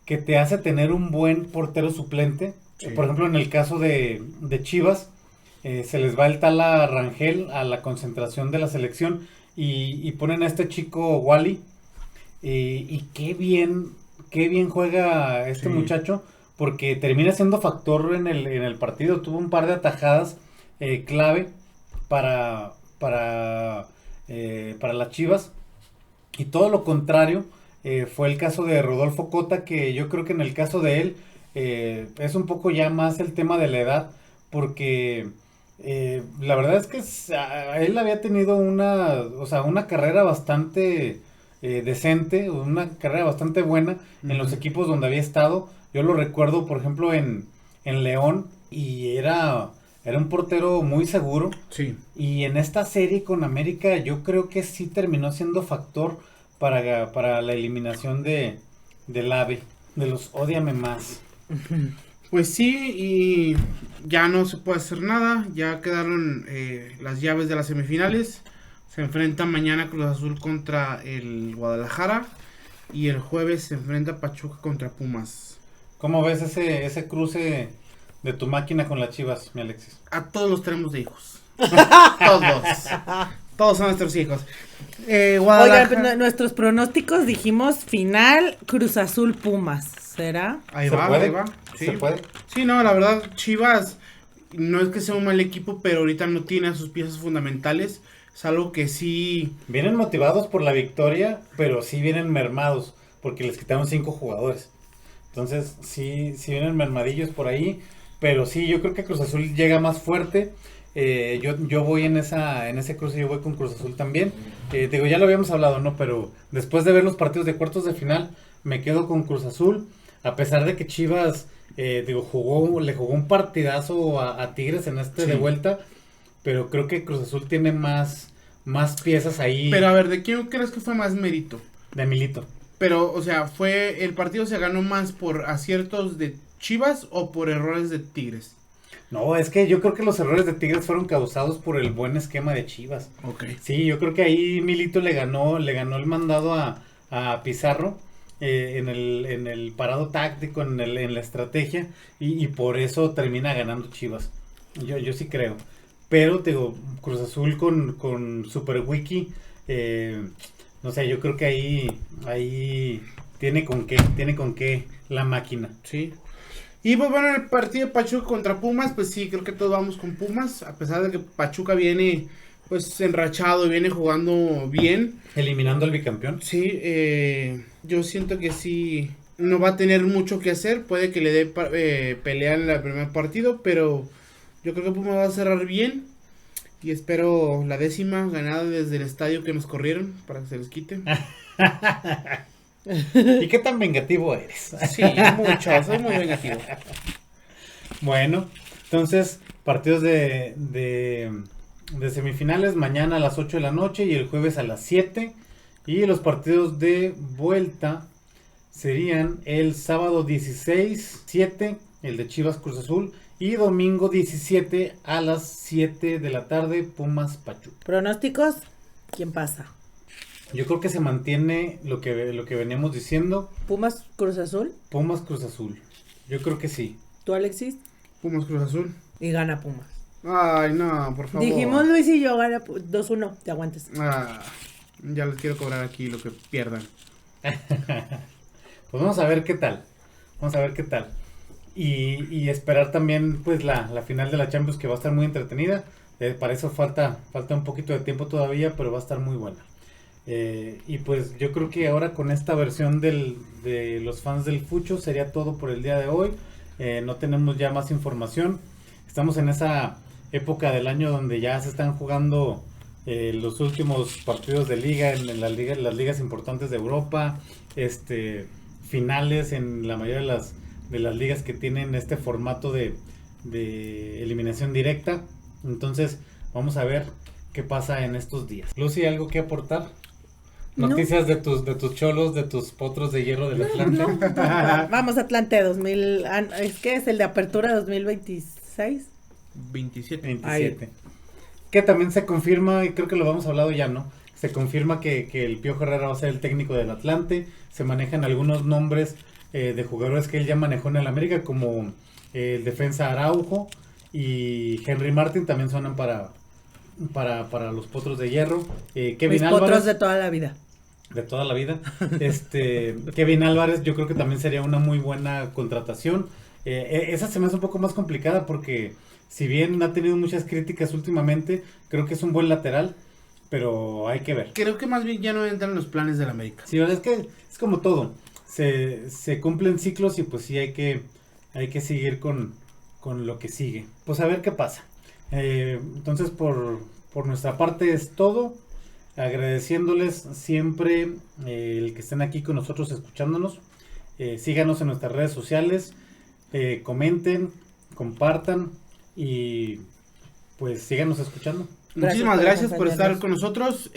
que te hace tener un buen portero suplente. Sí. Por ejemplo, en el caso de Chivas, se les va el Tala Rangel a la concentración de la selección y ponen a este chico Wally, y qué bien juega este muchacho, porque termina siendo factor en el partido. Tuvo un par de atajadas clave para las Chivas, y todo lo contrario fue el caso de Rodolfo Cota, que yo creo que en el caso de él es un poco ya más el tema de la edad, porque la verdad es que él había tenido una carrera bastante decente, una carrera bastante buena en los equipos donde había estado. Yo lo recuerdo, por ejemplo, en León, y era un portero muy seguro. Sí. Y en esta serie con América yo creo que sí terminó siendo factor para la eliminación del AVE, de los Ódiame Más. Pues sí, y ya no se puede hacer nada. Ya quedaron las llaves de las semifinales. Se enfrenta mañana Cruz Azul contra el Guadalajara, y el jueves se enfrenta Pachuca contra Pumas. ¿Cómo ves ese cruce de tu máquina con las Chivas, mi Alexis? A todos los tenemos de hijos. Todos son nuestros hijos. Oigan, nuestros pronósticos dijimos final Cruz Azul Pumas, ¿será? Ahí va. Sí. ¿Se puede? Sí, no, la verdad, Chivas no es que sea un mal equipo, pero ahorita no tiene a sus piezas fundamentales. Es algo que sí... Vienen motivados por la victoria, pero sí vienen mermados, porque les quitaron 5 jugadores. Entonces, sí vienen mermadillos por ahí, pero sí, yo creo que Cruz Azul llega más fuerte. Yo voy en ese cruce, yo voy con Cruz Azul también. Ya lo habíamos hablado, ¿no? Pero después de ver los partidos de cuartos de final, me quedo con Cruz Azul, a pesar de que Chivas, le jugó un partidazo a Tigres en de vuelta, pero creo que Cruz Azul tiene más piezas ahí. Pero a ver, ¿de quién crees que fue más mérito? De Milito. Pero, o sea, ¿el partido se ganó más por aciertos de Chivas o por errores de Tigres? No, es que yo creo que los errores de Tigres fueron causados por el buen esquema de Chivas. Okay. Sí, yo creo que ahí Milito le ganó el mandado a Pizarro en el parado táctico, en la estrategia, y por eso termina ganando Chivas. Yo sí creo. Pero Cruz Azul con Super Wiki, no sé, yo creo que ahí tiene con qué la máquina. Sí. Y pues bueno, en el partido de Pachuca contra Pumas, pues sí, creo que todos vamos con Pumas, a pesar de que Pachuca viene pues enrachado y viene jugando bien. Eliminando al bicampeón. Sí, yo siento que sí, no va a tener mucho que hacer, puede que le dé pelea en el primer partido, pero yo creo que Pumas va a cerrar bien. Y espero la 10ª ganada desde el estadio que nos corrieron, para que se les quite. ¿Y qué tan vengativo eres? Sí, mucho, soy muy vengativo. Bueno, entonces, partidos de semifinales mañana a las 8 de la noche y el jueves a las 7. Y los partidos de vuelta serían el sábado 16, 7, el de Chivas Cruz Azul. Y domingo 17 a las 7 de la tarde, Pumas Pachuca. ¿Pronósticos? ¿Quién pasa? Yo creo que se mantiene lo que veníamos diciendo. ¿Pumas Cruz Azul? Pumas Cruz Azul. Yo creo que sí. ¿Tú, Alexis? Pumas Cruz Azul. Y gana Pumas. Ay, no, por favor. Dijimos Luis y yo, gana 2-1. Te aguantes. Ya les quiero cobrar aquí lo que pierdan. Pues vamos a ver qué tal. Y esperar también pues la final de la Champions, que va a estar muy entretenida. Para eso falta un poquito de tiempo todavía, pero va a estar muy buena. Y pues yo creo que ahora con esta versión de los fans del Fucho sería todo por el día de hoy. No tenemos ya más información. Estamos en esa época del año donde ya se están jugando los últimos partidos de liga en las ligas importantes de Europa, finales en la mayoría de las ligas que tienen este formato de eliminación directa. Entonces vamos a ver qué pasa en estos días. Lucy, ¿algo que aportar? Noticias de tus cholos, de tus potros de hierro del Atlante. No. Vamos, Atlante 2000. ¿Es que es el de apertura 2026? 27. Que también se confirma, y creo que lo habíamos hablado ya, ¿no? Se confirma que el Piojo Herrera va a ser el técnico del Atlante. Se manejan algunos nombres de jugadores que él ya manejó en el América, como el defensa Araujo y Henry Martin, también suenan para los potros de hierro. Kevin Mis Álvarez, potros de toda la vida. de toda la vida. Kevin Álvarez, yo creo que también sería una muy buena contratación. Esa se me hace un poco más complicada porque si bien ha tenido muchas críticas últimamente, creo que es un buen lateral, pero hay que ver. Creo que más bien ya no entran en los planes del América. Sí, es que es como todo. Se cumplen ciclos y pues sí hay que seguir con lo que sigue. Pues a ver qué pasa. Entonces por nuestra parte es todo. Agradeciéndoles siempre el que estén aquí con nosotros escuchándonos. Síganos en nuestras redes sociales. Comenten, compartan y pues síganos escuchando. Muchísimas gracias por estar con nosotros.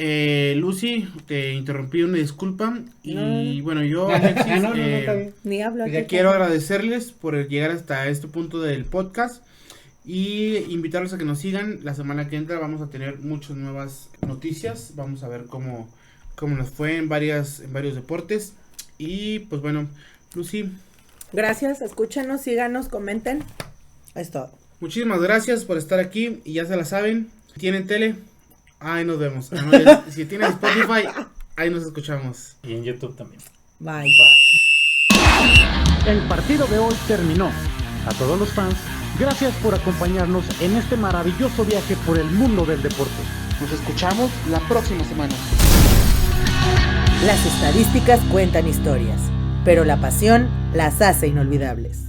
Lucy, te interrumpí, una disculpa. Y bueno, yo, Alexis, está bien. Ni hablo ya aquí, quiero agradecerles por llegar hasta este punto del podcast y invitarlos a que nos sigan. La semana que entra vamos a tener muchas nuevas noticias. Vamos a ver cómo nos fue en varios deportes. Y pues bueno, Lucy. Gracias, escúchanos, síganos, comenten. Es todo. Muchísimas gracias por estar aquí y ya se la saben. Si tienen tele, ahí nos vemos. Si tienen Spotify, ahí nos escuchamos. Y en YouTube también. Bye. El partido de hoy terminó. A todos los fans, gracias por acompañarnos en este maravilloso viaje por el mundo del deporte. Nos escuchamos la próxima semana. Las estadísticas cuentan historias, pero la pasión las hace inolvidables.